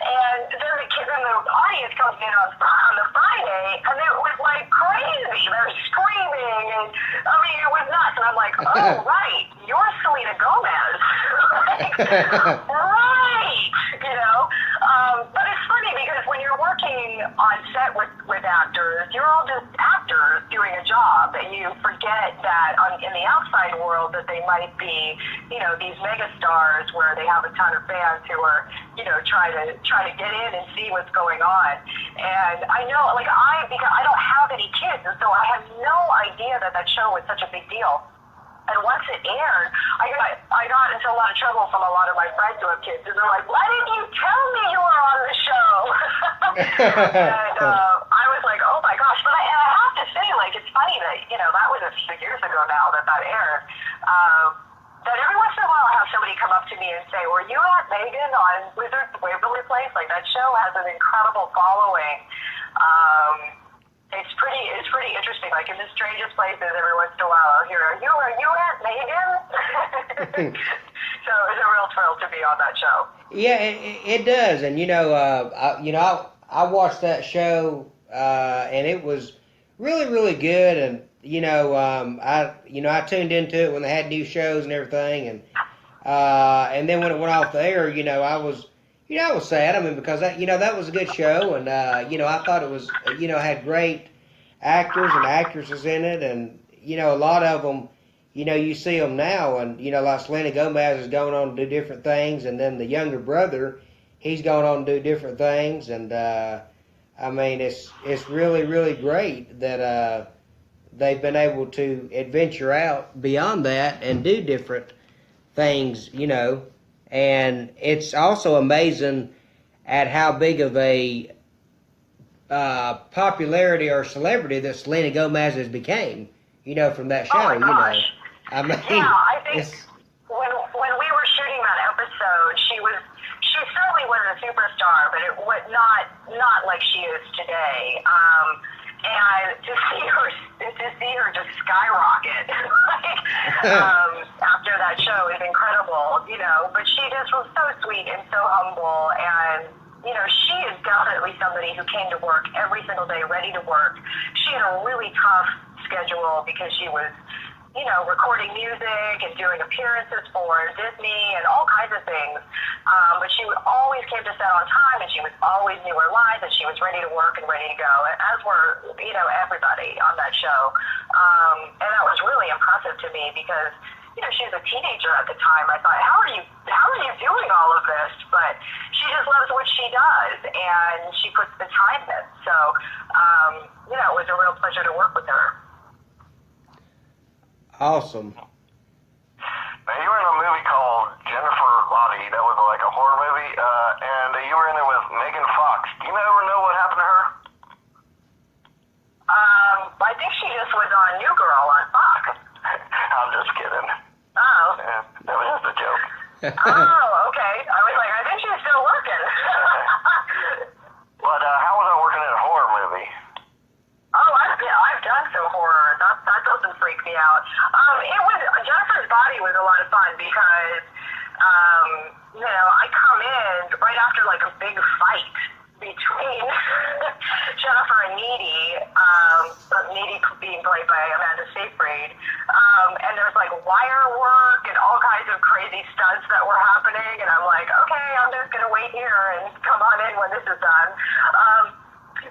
And then the audience comes in on the Friday, and it was like crazy. They're screaming, and it was nuts. And I'm like, oh, right, you're Selena Gomez. Right, But it's funny because when you're working on set with actors, you're all just actors doing a job, and you forget that in the outside world that they might be, these mega stars where they have a ton of fans who are, try to get in and see what's going on. And I know, because I don't have any kids, and so I had no idea that show was such a big deal. And once it aired, I got into a lot of trouble from a lot of my friends who have kids, and they're like, "Why didn't you tell me you were on the show?" And I was like, "Oh my gosh!" But I have to say, it's funny that that was a few years ago now that aired. That every once in a while I have somebody come up to me and say, "Were you at Megan on Wizards of Waverly Place?" That show has an incredible following. It's pretty interesting. In the strangest places, every once in a while I'll hear, "Are you at Megan?" So it's a real thrill to be on that show. Yeah, it does, and I watched that show, and it was really, really good, and I tuned into it when they had new shows and everything, and then when it went off the air, I was sad. Because that was a good show, and I thought it was, had great actors and actresses in it, and a lot of them, you see them now, and like Selena Gomez is going on to do different things, and then the younger brother, he's going on to do different things, and it's really, really great that they've been able to adventure out beyond that and do different things, and it's also amazing at how big of a popularity or celebrity that Selena Gomez has became, from that show, Oh my gosh. Yeah, I think when we were shooting that episode, she certainly was a superstar, but it was not like she is today. And to see her just skyrocket after that show is incredible, But she just was so sweet and so humble, and she is definitely somebody who came to work every single day, ready to work. She had a really tough schedule because she was, recording music and doing appearances for Disney and all kinds of things. But she always came to set on time, and she always knew her lines, and she was ready to work and ready to go, as were, everybody on that show. And that was really impressive to me because, she was a teenager at the time. I thought, how are you doing all of this? But she just loves what she does, and she puts the time in. So, it was a real pleasure to work with her. Awesome. Now, you were in a movie called Jennifer Lottie. That was like a horror movie, and you were in it with Megan Fox. Do you ever know what happened to her? I think she just was on New Girl on Fox. I'm just kidding. Oh. Yeah, that was just a joke. Oh, okay. I was like, I think she's still working. But how was I working in a horror movie? Oh, I've done some horror. That doesn't freak me out. Jennifer's Body was a lot of fun because, I come in right after like a big fight between Jennifer and Needy, Needy being played by Amanda Seyfried, and there's like wire work and all kinds of crazy stunts that were happening, and I'm like, okay, I'm just gonna wait here and come on in when this is done.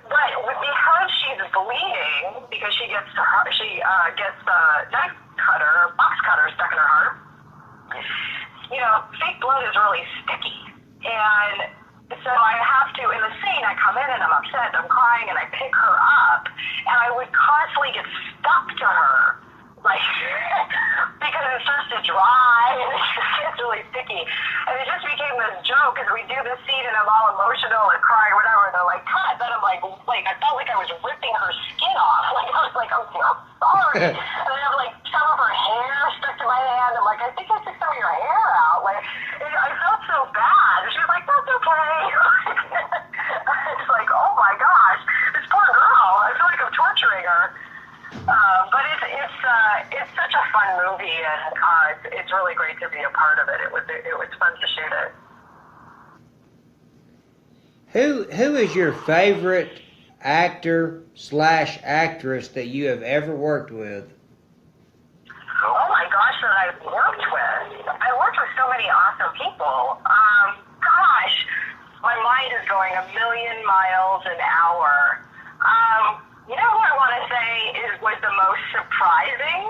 But because she's bleeding, because she gets the knife cutter, box cutter stuck in her heart, fake blood is really sticky, and so I have to, in the scene, I come in and I'm upset, I'm crying, and I pick her up, and I would constantly get stuck to her, like, because it starts to dry, and it just gets really sticky, and it just became this joke, because we do this scene, and I'm all emotional, and crying, whatever, and they're like, cut, then I'm like, I felt like I was ripping her skin off, like, I was like, oh, I'm sorry, and I have, like, some of her hair stuck to my hand, I'm like, I think I took some of your hair out, like, I felt so bad, she was like, that's okay, it's like, oh my gosh, this poor girl, I feel like I'm torturing her. But it's such a fun movie, and it's really great to be a part of it. It was fun to shoot it. Who is your favorite actor / actress that you have ever worked with? Oh my gosh, that I've worked with. I worked with so many awesome people. Gosh, my mind is going a million miles an hour. You know what I want to say was the most surprising?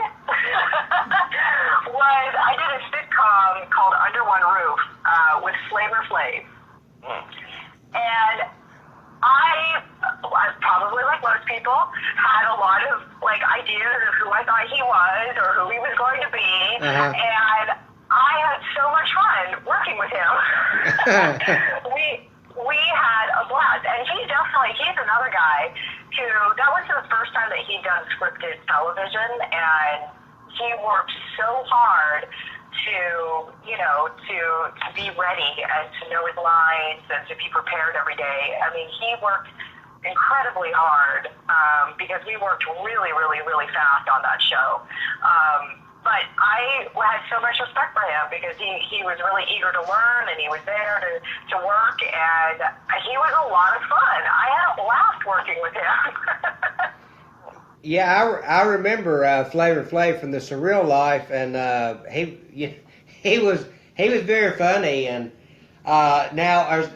was I did a sitcom called Under One Roof with Flavor Flav. And I probably like most people, had a lot of like ideas of who I thought he was or who he was going to be. And I had so much fun working with him. We had a blast. And he's another guy who, that was the first time that he'd done scripted television, and he worked so hard to be ready and to know his lines and to be prepared every day. I mean, he worked incredibly hard because we worked really, really, really fast on that show. But I had so much respect for him because he was really eager to learn, and he was there to work, and he was a lot of fun. I had a blast working with him. Yeah, I remember Flavor Flav from The Surreal Life, and he was very funny. And now are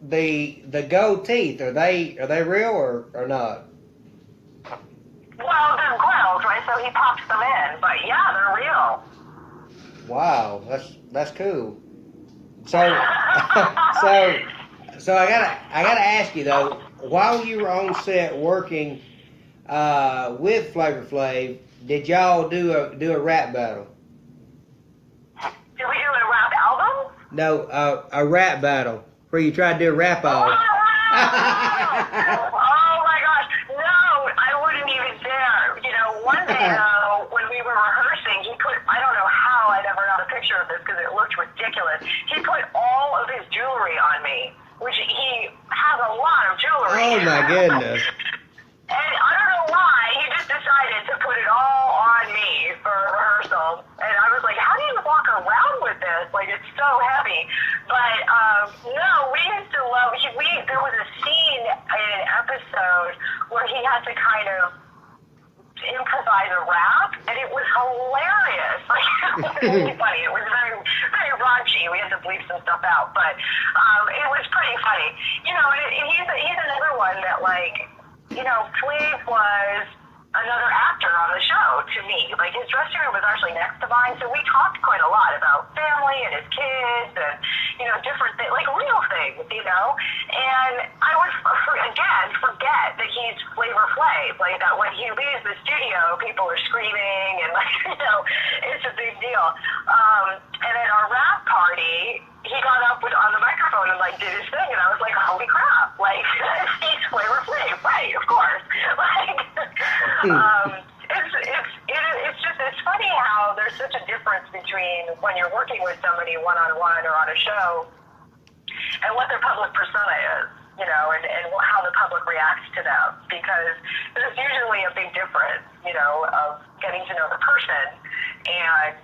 the gold teeth, are they real or not? Well, they're grills, right? So he pops them in, but yeah, they're real. Wow, that's cool. So so I gotta ask you though, while you were on set working with Flavor Flav, did y'all do a rap battle? Did we do a rap album? No, a rap battle where you tried to do a rap off. Oh my gosh, no, I wouldn't even dare. One day though, when we were rehearsing, I don't know how I never got a picture of this because it looked ridiculous. He put all of his jewelry on me, which he has a lot of jewelry. Oh my goodness. And I don't know why, he just decided to put it all on me for rehearsal. And I was like, how do you walk around with this? Like, it's so heavy. But, no, we used to love, there was a scene in an episode where he had to kind of improvise a rap, and it was hilarious. Like, it was really funny. It was very, very raunchy. We had to bleep some stuff out, but it was pretty funny. And he's another one that, like, Flav was another actor on the show to me. Like, his dressing room was actually next to mine, so we talked quite a lot about family and his kids and, different things, like real things, And I would, again, forget that he's Flavor Flav. Like, that when he leaves the studio, people are screaming and, like, it's a big deal. And at our rap party, he got up on the microphone and, like, did his thing, and I was like, holy crap, like, he's Flavor Flav, right, of course. Like, it's funny how there's such a difference between when you're working with somebody one-on-one or on a show and what their public persona is. and how the public reacts to them, because there's usually a big difference, of getting to know the person and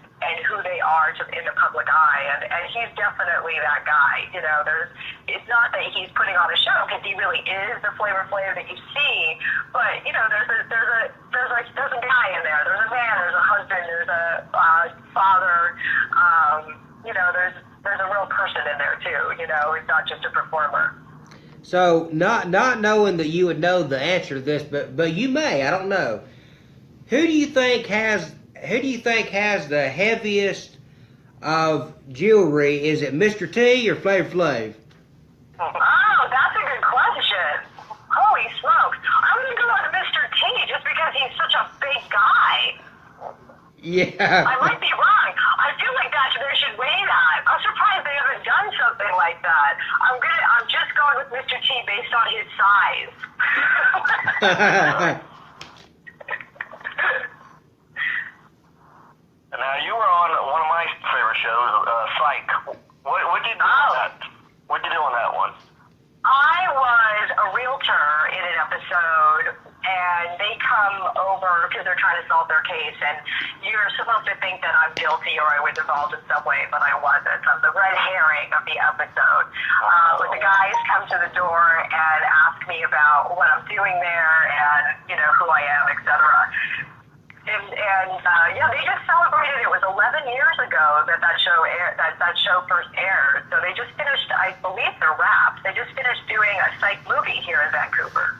who they are in the public eye, and he's definitely that guy. It's not that he's putting on a show, because he really is the Flavor Flav that you see, but there's a guy in there. There's a man. There's a husband. There's a father. There's a real person in there too. He's not just a performer. So, not knowing that you would know the answer to this, but you may, I don't know. Who do you think has the heaviest of jewelry? Is it Mr. T or Flavor Flav? Oh, that's a good question. Holy smokes. I'm going to go with Mr. T just because he's such a big guy. Yeah. I might be wrong. I feel like they should weigh that. I'm surprised they haven't done something like that. I'm just going with Mr. T based on his size. Now, you were on one of my favorite shows, Psych. What'd you do on that? What'd you do on that one? I was a realtor in an episode, and they come over because they're trying to solve their case, and you're supposed to think that I'm guilty or I was involved in some way, but I wasn't. I'm the red herring of the episode. But the guys come to the door and ask me about what I'm doing there and, who I am, etc. And they just celebrated. It was 11 years ago that show first aired. So they just finished, I believe they're wrapped. They just finished doing a psych movie here in Vancouver.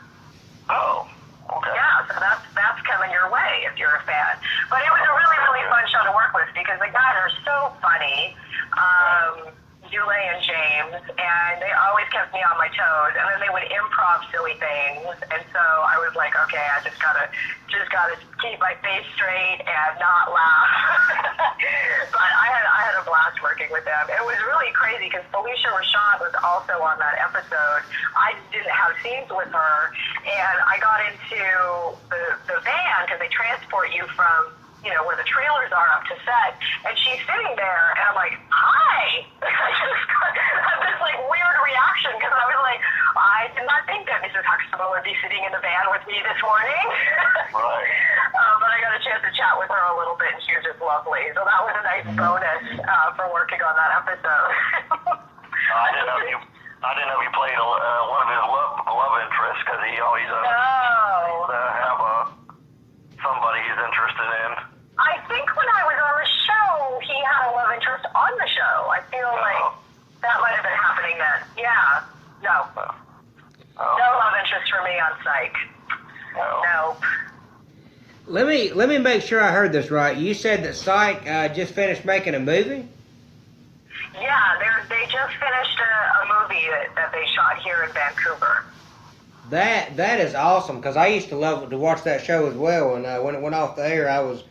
Oh, okay. Yeah, so that's coming your way if you're a fan. But it was a really, really fun show to work with because the guys are so funny. Yule and James, and they always kept me on my toes, and then they would improv silly things, and so I was like, okay, I just gotta keep my face straight and not laugh. But I had a blast working with them. It was really crazy because Felicia Rashad was also on that episode. I didn't have scenes with her, and I got into the van because they transport you from where the trailers are up to set, and she's sitting there, and I'm like, hi! I just had this, weird reaction, because I was like, I did not think that Mrs. Huxtable would be sitting in the van with me this morning. Right. But I got a chance to chat with her a little bit, and she was just lovely, so that was a nice bonus for working on that episode. I didn't know you played one of his love interests, because he always have somebody he's interested in. I think when I was on the show, he had a love interest on the show. I feel like that might have been happening then. Yeah. No. No love interest for me on Psych. Nope. Let me make sure I heard this right. You said that Psych just finished making a movie? Yeah, they just finished a movie that they shot here in Vancouver. That is awesome, because I used to love to watch that show as well, and when it went off the air, I was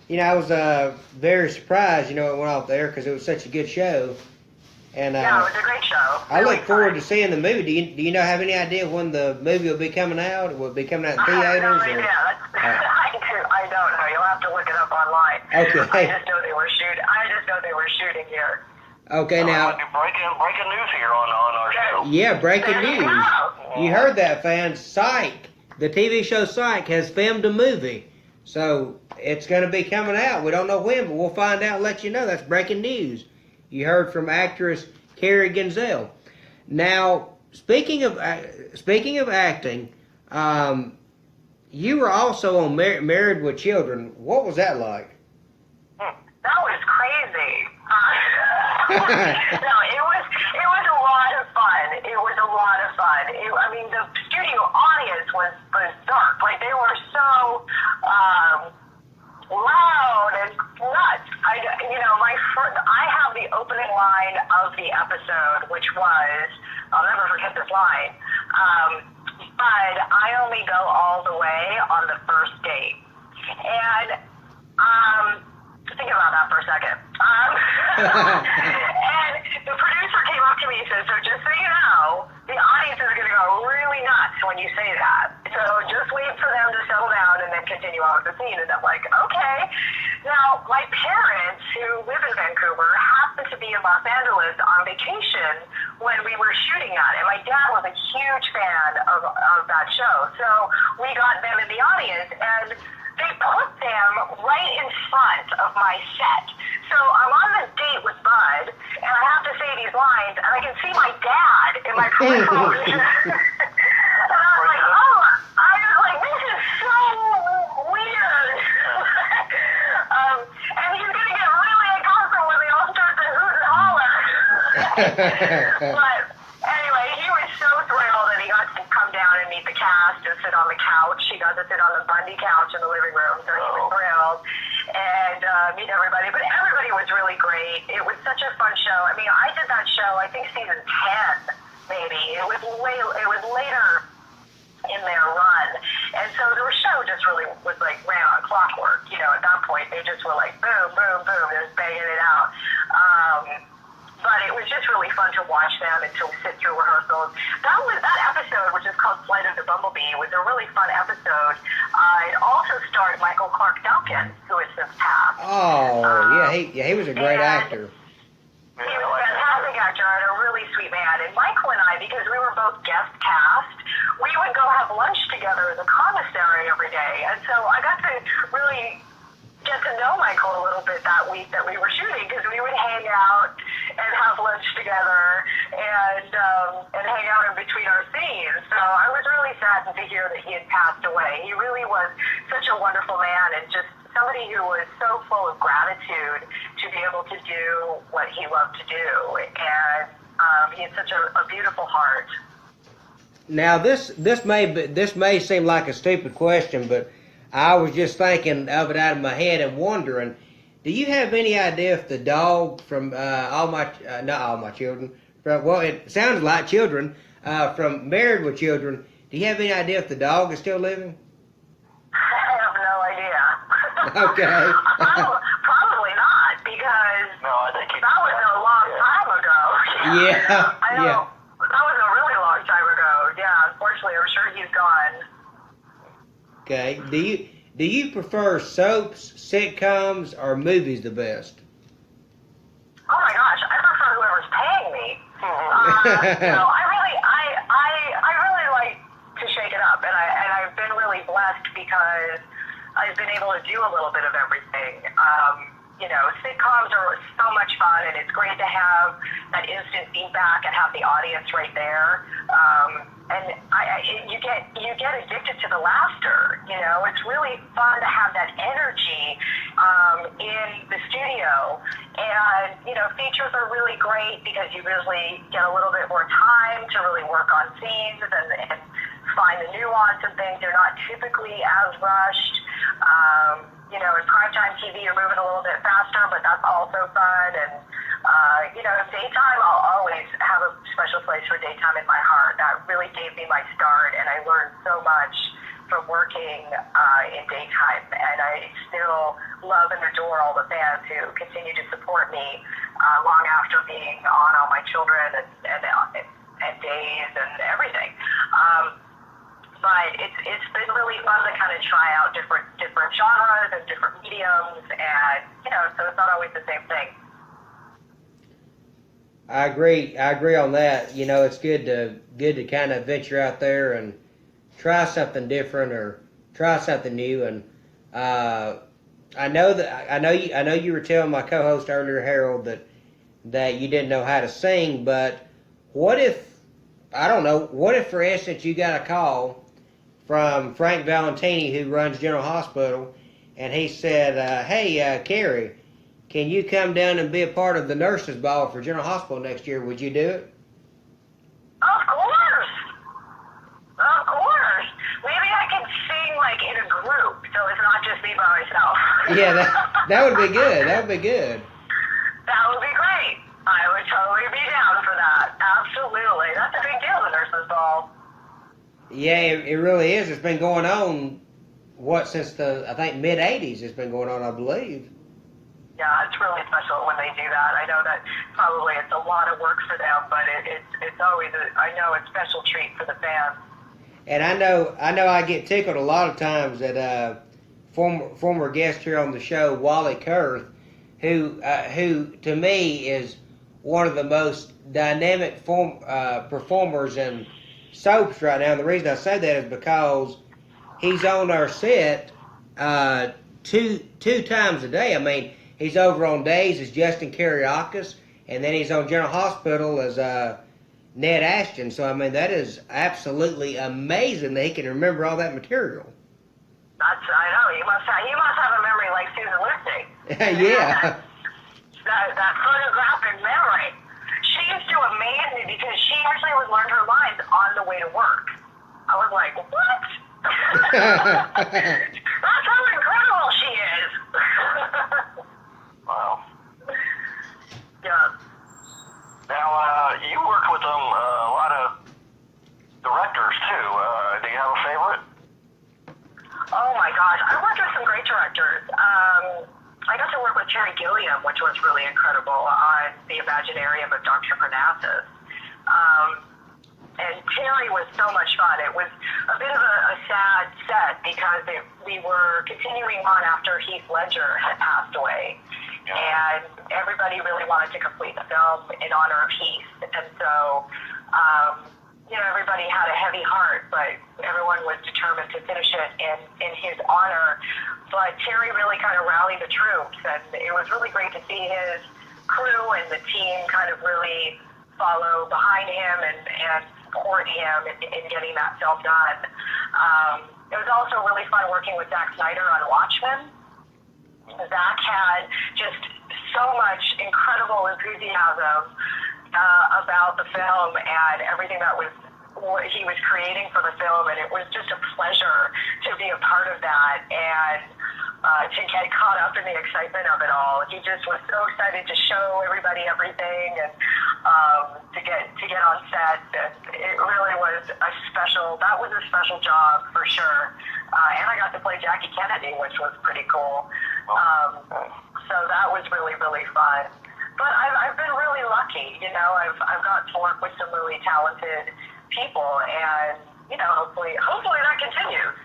very surprised, it went off the air because it was such a good show. And yeah, it was a great show. I look forward to seeing the movie. Do you have any idea when the movie will be coming out? Will it be coming out in theaters? I have no idea. I don't know. You'll have to look it up online. Okay. I just know they were shooting here. Okay, now. Breaking news here on our show. Yeah, breaking news. You heard that, fans. Psych, the TV show Psych, has filmed a movie. So it's going to be coming out. We don't know when, but we'll find out and let you know. That's breaking news. You heard from actress Carrie Genzal. Now, speaking of acting, you were also on Married with Children. What was that like? That was crazy. No, it was a lot of fun. It was a lot of fun. The studio audience was dark. They were so loud and nuts. I have the opening line of the episode, which was, I'll never forget this line, but I only go all the way on the first date. And think about that for a second. And the producer came up to me and said, so just so you know, the audience is going to go really nuts when you say that. So just wait for them to settle down and then continue on with the scene. And I'm like, okay. Now, my parents, who live in Vancouver, happened to be in Los Angeles on vacation when we were shooting that. And my dad was a huge fan of that show. So we got them in the audience, and they put them right in front of my set. So I'm on this date with Bud, and I have to say these lines, and I can see my dad in my peripheral vision. And I was like, oh, I was like, this is so weird. And he's going to get really uncomfortable when they all start to hoot and holler. But anyway, he was so thrilled that he got to come down and meet the cast and sit on the couch. He got to sit on the Bundy couch in the living room, so he was thrilled. And meet everybody. But everybody was really great. It was such a fun show. I mean, I did that show, I think season 10, maybe. It was later in their run. And so the show just really was like ran on clockwork. You know, at that point, they just were like boom, boom, boom, just banging it out. But it was just really fun to watch them and to sit through rehearsals. That episode, which is called Flight of the Bumblebee, was a really fun episode. It also starred Michael Clark Duncan, who has since passed. Oh, he was a great actor. He was a fantastic actor and a really sweet man. And Michael and I, because we were both guest cast, we would go have lunch together in the commissary every day. And so I got to really get to know Michael a little bit that week that we were shooting, because we would hang out and have lunch together and hang out in between our scenes. So I was really saddened to hear that he had passed away. He really was such a wonderful man, and just somebody who was so full of gratitude to be able to do what he loved to do. And he had such a beautiful heart. Now this may seem like a stupid question, but I was just thinking of it out of my head and wondering, do you have any idea if the dog from not all my children, well, it sounds like children, from Married with Children, do you have any idea if the dog is still living? I have no idea. Okay. Probably not, because that was a long time ago. Yeah. I know. Yeah. That was a really long time ago. Yeah, unfortunately, I'm sure he's gone. Okay. Do you prefer soaps, sitcoms, or movies the best? Oh my gosh, I prefer whoever's paying me. I really like to shake it up, and I've been really blessed because I've been able to do a little bit of everything. Sitcoms are so much fun, and it's great to have that instant feedback and have the audience right there. You get addicted to the laughter. You know, it's really fun to have that energy in the studio. And features are really great because you really get a little bit more time to really work on scenes and find the nuance and things. They're not typically as rushed. In primetime TV, you're moving a little bit faster, but that's also fun. And, daytime, I'll always have a special place for daytime in my heart. That really gave me my start, and I learned so much from working in daytime. And I still love and adore all the fans who continue to support me long after being on All My Children and Days and everything. But it's been really fun to kind of try out different genres and different mediums, and so it's not always the same thing. I agree on that. It's good to kind of venture out there and try something different or try something new. And I know you were telling my co-host earlier, Harold, that you didn't know how to sing. But what if, for instance, you got a call from Frank Valentini, who runs General Hospital, and he said, hey, Carrie, can you come down and be a part of the nurses' ball for General Hospital next year? Would you do it? Of course. Maybe I can sing in a group, so it's not just me by myself. Yeah, that would be good. That would be good. That would be great. I would totally be down for that. Absolutely. That's a big deal, the nurses' ball. Yeah, it really is. It's been going on, since I think mid-'80s it's been going on, I believe. Yeah, it's really special when they do that. I know that probably it's a lot of work for them, but it's always a special treat for the fans. And I know I get tickled a lot of times that former guest here on the show, Wally Kurth, who to me is one of the most dynamic performers in soaps right now. And the reason I say that is because he's on our set two times a day. I mean, he's over on days as Justin Kariakis, and then he's on General Hospital as Ned Ashton. So I mean, that is absolutely amazing that he can remember all that material. I know, he must have a memory like Susan Lucy. Yeah. That photographic memory. She used to amaze me because she actually would learn her lines on the way to work. I was like, what? That's how incredible she is. Wow. Yeah. Now, you worked with a lot of directors too. Do you have a favorite? Oh my gosh, I worked with some great directors. I got to work with Carrie Gilliam, which was really incredible, on The Imaginarium of Dr. Parnassus. And Terry was so much fun. It was a bit of a sad set because we were continuing on after Heath Ledger had passed away. And everybody really wanted to complete the film in honor of Heath. And so, everybody had a heavy heart, but everyone was determined to finish it in his honor. But Terry really kind of rallied the troops, and it was really great to see his crew and the team kind of really follow behind him and support him in getting that film done. It was also really fun working with Zack Snyder on Watchmen. Zack had just so much incredible enthusiasm about the film and everything that was what he was creating for the film, and it was just a pleasure to be a part of that and to get caught up in the excitement of it all. He just was so excited to show everybody everything and to get on set. And it really was a special job for sure. And I got to play Jackie Kennedy, which was pretty cool. So that was really, really fun. But I've been really lucky, I've got to work with some really talented people, and hopefully that continues.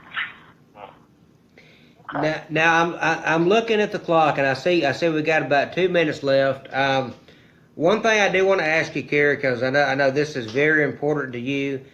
Now I'm looking at the clock, and I see we got about 2 minutes left. One thing I do want to ask you, Carrie, because I know this is very important to you.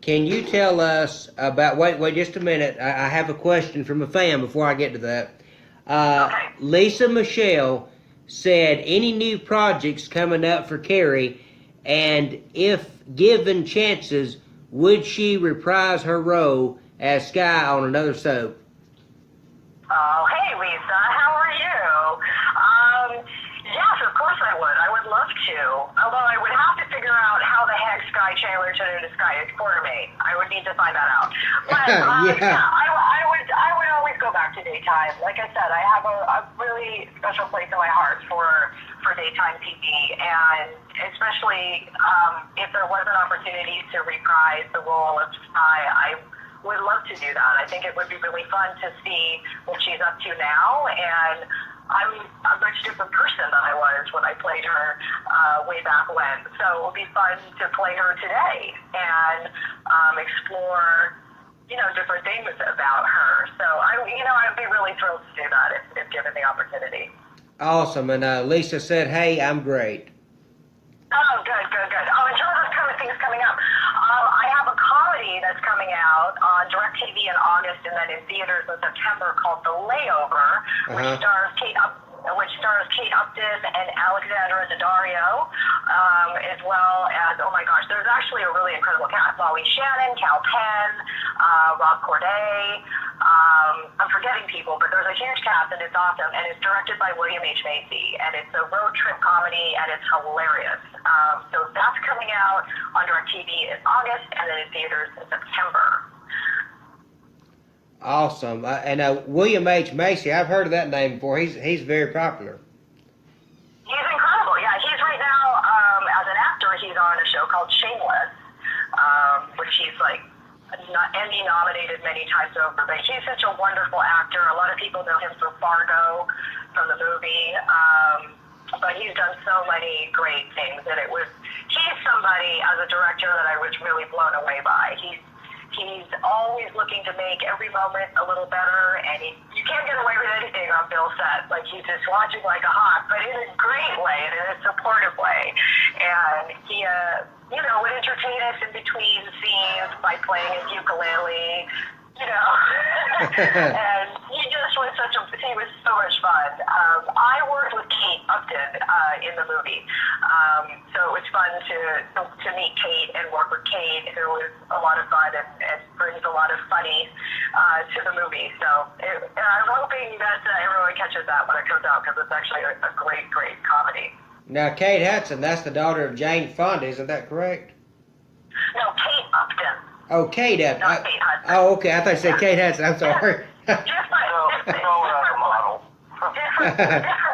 Can you tell us about? Wait just a minute. I have a question from a fan before I get to that. Okay. Lisa Michelle said any new projects coming up for Carrie, and if given chances, would she reprise her role as Sky on another soap? Oh, hey, Lisa, how are you? Yes, of course I would. I would love to. Although I would have to figure out how the heck Sky Chandler turned into Sky Quartermain. I would need to find that out. But Yeah. I would always go back to daytime. Like I said, I have a really special place in my heart for daytime TV, and especially if there was an opportunity to reprise the role of Sky, I would love to do that. I think it would be really fun to see what she's up to now, and I'm a much different person than I was when I played her way back when. So it would be fun to play her today and explore, different things about her. So I'd be really thrilled to do that if given the opportunity. Awesome. And Lisa said, "Hey, I'm great." Oh, good. Oh, in terms of things coming up, I have a comedy that's coming out on DirecTV in August and then in theaters in September called The Layover, which stars Kate Upton and Alexandra Daddario, as well as, oh my gosh, there's actually a really incredible cast. Molly Shannon, Cal Penn, Rob Corday. I'm forgetting people, but there's a huge cast, and it's awesome. And it's directed by William H. Macy, and it's a road trip comedy, and it's hilarious. So that's coming out on DirecTV in August, and then in theaters in September. Awesome. And William H. Macy, I've heard of that name before. He's very popular. He's incredible. Yeah, he's right now, as an actor, he's on a show called Shameless, which he's like Emmy nominated many times over. But he's such a wonderful actor. A lot of people know him from Fargo, from the movie. But he's done so many great things, and he's somebody as a director that I was really blown away by. He's always looking to make every moment a little better, and you can't get away with anything on Bill's set. Like, he's just watching like a hawk, but in a great way and in a supportive way. And he, would entertain us in between scenes by playing his ukulele, and he just was he was so much fun. I worked with Kate Upton in the movie, so it was fun to meet Kate and work with Kate. It was a lot of fun and brings a lot of funny to the movie. So and I'm hoping that everyone catches that when it comes out, because it's actually a great, great comedy. Now, Kate Hudson, that's the daughter of Jane Fonda, isn't that correct? No, Kate Upton. Oh, Kate Upton. Not Kate Hudson. Oh, okay. I thought you said Kate Hudson. I'm sorry. Different model. different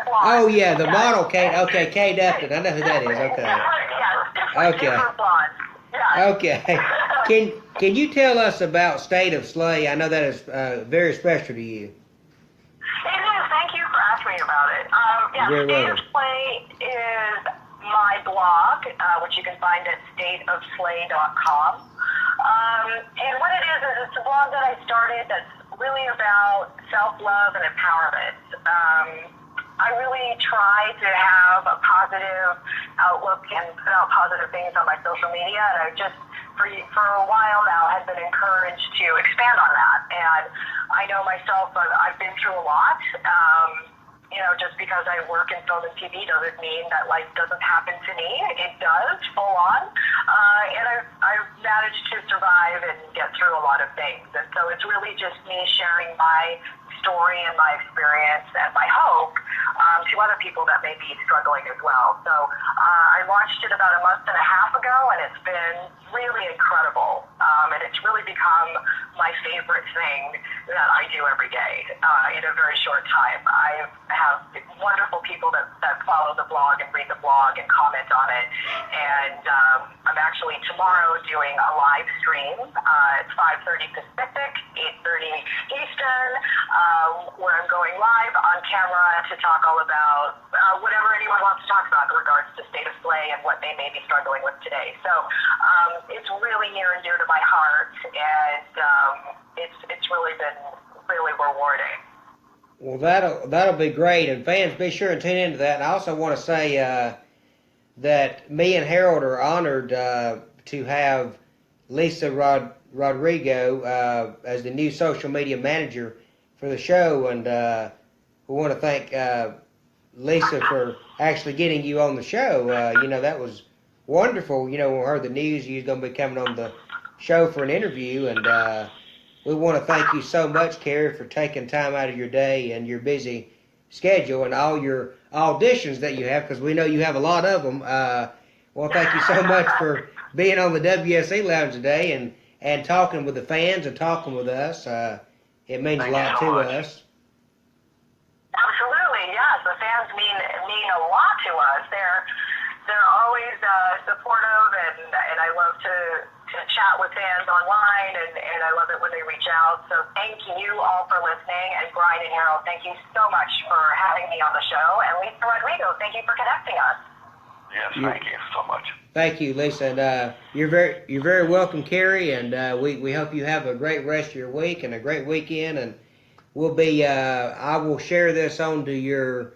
blonde. Oh, yeah, the model Kate. Okay, Kate Upton. I know who that is. Okay. Okay. Different blonde. Yeah. Okay. Can you tell us about State of Slay? I know that is very special to you. It is. Thank you for asking me about it. State of Slay is my blog, which you can find at stateofslay.com. And what it is it's a blog that I started that's really about self-love and empowerment. I really try to have a positive outlook and put out positive things on my social media, and I just, for a while now, have been encouraged to expand on that. And I know myself, I've been through a lot. Just because I work in film and TV doesn't mean that life doesn't happen to me. It does, full on. And I've managed to survive and get through a lot of things. And so it's really just me sharing my story and my experience and my hope to other people that may be struggling as well. So I launched it about a month and a half ago, and it's been really incredible. And it's really become my favorite thing that I do every day in a very short time. I have wonderful people that follow the blog and read the blog and comment on it. And I'm actually tomorrow doing a live stream. It's 5:30 Pacific, 8:30 Eastern, where I'm going live on camera to talk all about whatever anyone wants to talk about in regards to State of Slay and what they may be struggling with today. So it's really near and dear to my heart, and it's really been really rewarding. Well, that'll be great, and fans, be sure and tune into that. And I also want to say that me and Harold are honored to have Lisa Rodrigo as the new social media manager for the show, and we want to thank Lisa for actually getting you on the show. That was wonderful. When we heard the news you was going to be coming on the show for an interview, and we want to thank you so much, Carrie, for taking time out of your day and your busy schedule and all your auditions that you have, because we know you have a lot of them. Well, thank you so much for being on the WSA Lounge today and talking with the fans and talking with us. It means a lot to us. Absolutely, yes. The fans mean a lot to us. They're always supportive, and I love to chat with fans online, and I love it when they reach out. So thank you all for listening, and Brian and Harold, thank you so much for having me on the show, and Lisa Rodrigo, thank you for connecting us. Yes, thank you so much. Thank you, Lisa, and you're very welcome, Carrie, and we hope you have a great rest of your week and a great weekend, and we'll be I will share this onto your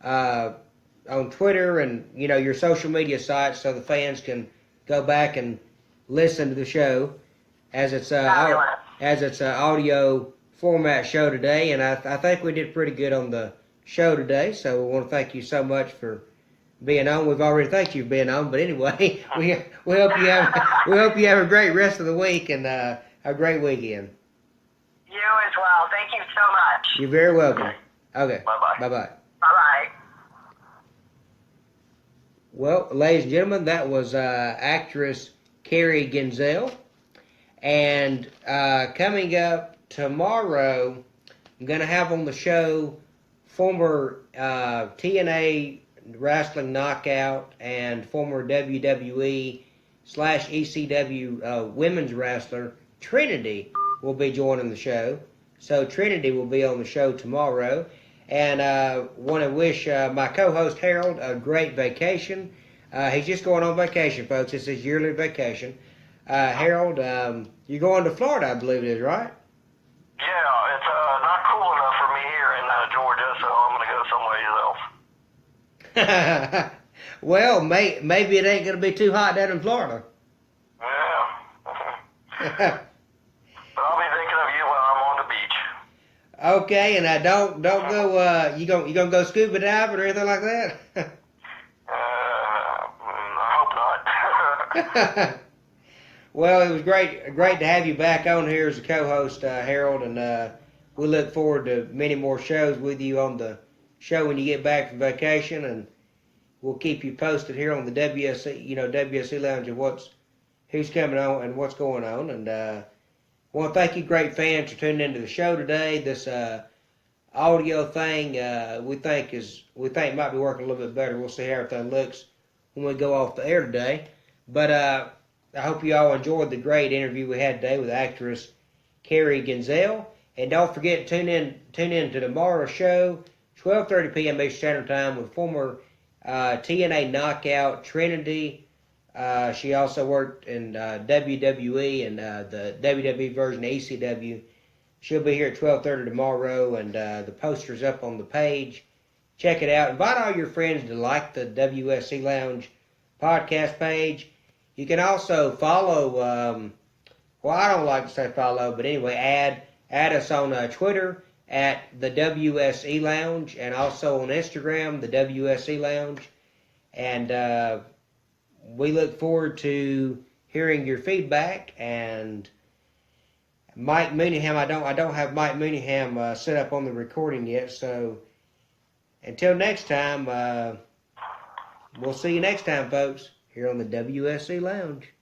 on Twitter and your social media sites so the fans can go back and listen to the show as it's an audio format show today, and I think we did pretty good on the show today. So we want to thank you so much for being on. We've already thanked you for being on, but anyway, we hope you have a great rest of the week and a great weekend. You as well. Thank you so much. You're very welcome. Okay. Bye-bye. Bye-bye. Bye-bye. Well, ladies and gentlemen, that was actress Carrie Genzal. And coming up tomorrow, I'm going to have on the show former TNA Wrestling Knockout and former WWE/ECW women's wrestler Trinity will be joining the show. So Trinity will be on the show tomorrow. And want to wish my co-host Harold a great vacation. He's just going on vacation, folks. It's his yearly vacation. Harold, you're going to Florida, I believe it is, right? Yeah, it's not cool enough for me here in Georgia, so I'm going to go someplace else. Well, maybe it ain't going to be too hot down in Florida. Yeah. But I'll be thinking of you when I'm on the beach. Okay, and I don't go. You gonna go scuba diving or anything like that? I hope not. Well, it was great to have you back on here as a co-host, Harold, and we look forward to many more shows with you on the show when you get back from vacation, and we'll keep you posted here on the WSC Lounge of who's coming on and what's going on. And I want to thank you, great fans, for tuning into the show today. This audio thing we think might be working a little bit better. We'll see how everything looks when we go off the air today. But I hope you all enjoyed the great interview we had today with actress Carrie Genzal. And don't forget to tune in to tomorrow's show, 12:30 p.m. Eastern Standard Time, with former TNA knockout Trinity. She also worked in WWE and the WWE version of ECW. She'll be here at 12:30 tomorrow, and the poster's up on the page. Check it out. Invite all your friends to like the WSC Lounge podcast page. You can also follow, I don't like to say follow, but anyway, add us on Twitter at the WSE Lounge, and also on Instagram, the WSE Lounge. And we look forward to hearing your feedback. And Mike Mooneyham, I don't have Mike Mooneyham set up on the recording yet, so until next time, we'll see you next time, folks, here on the WSC Lounge.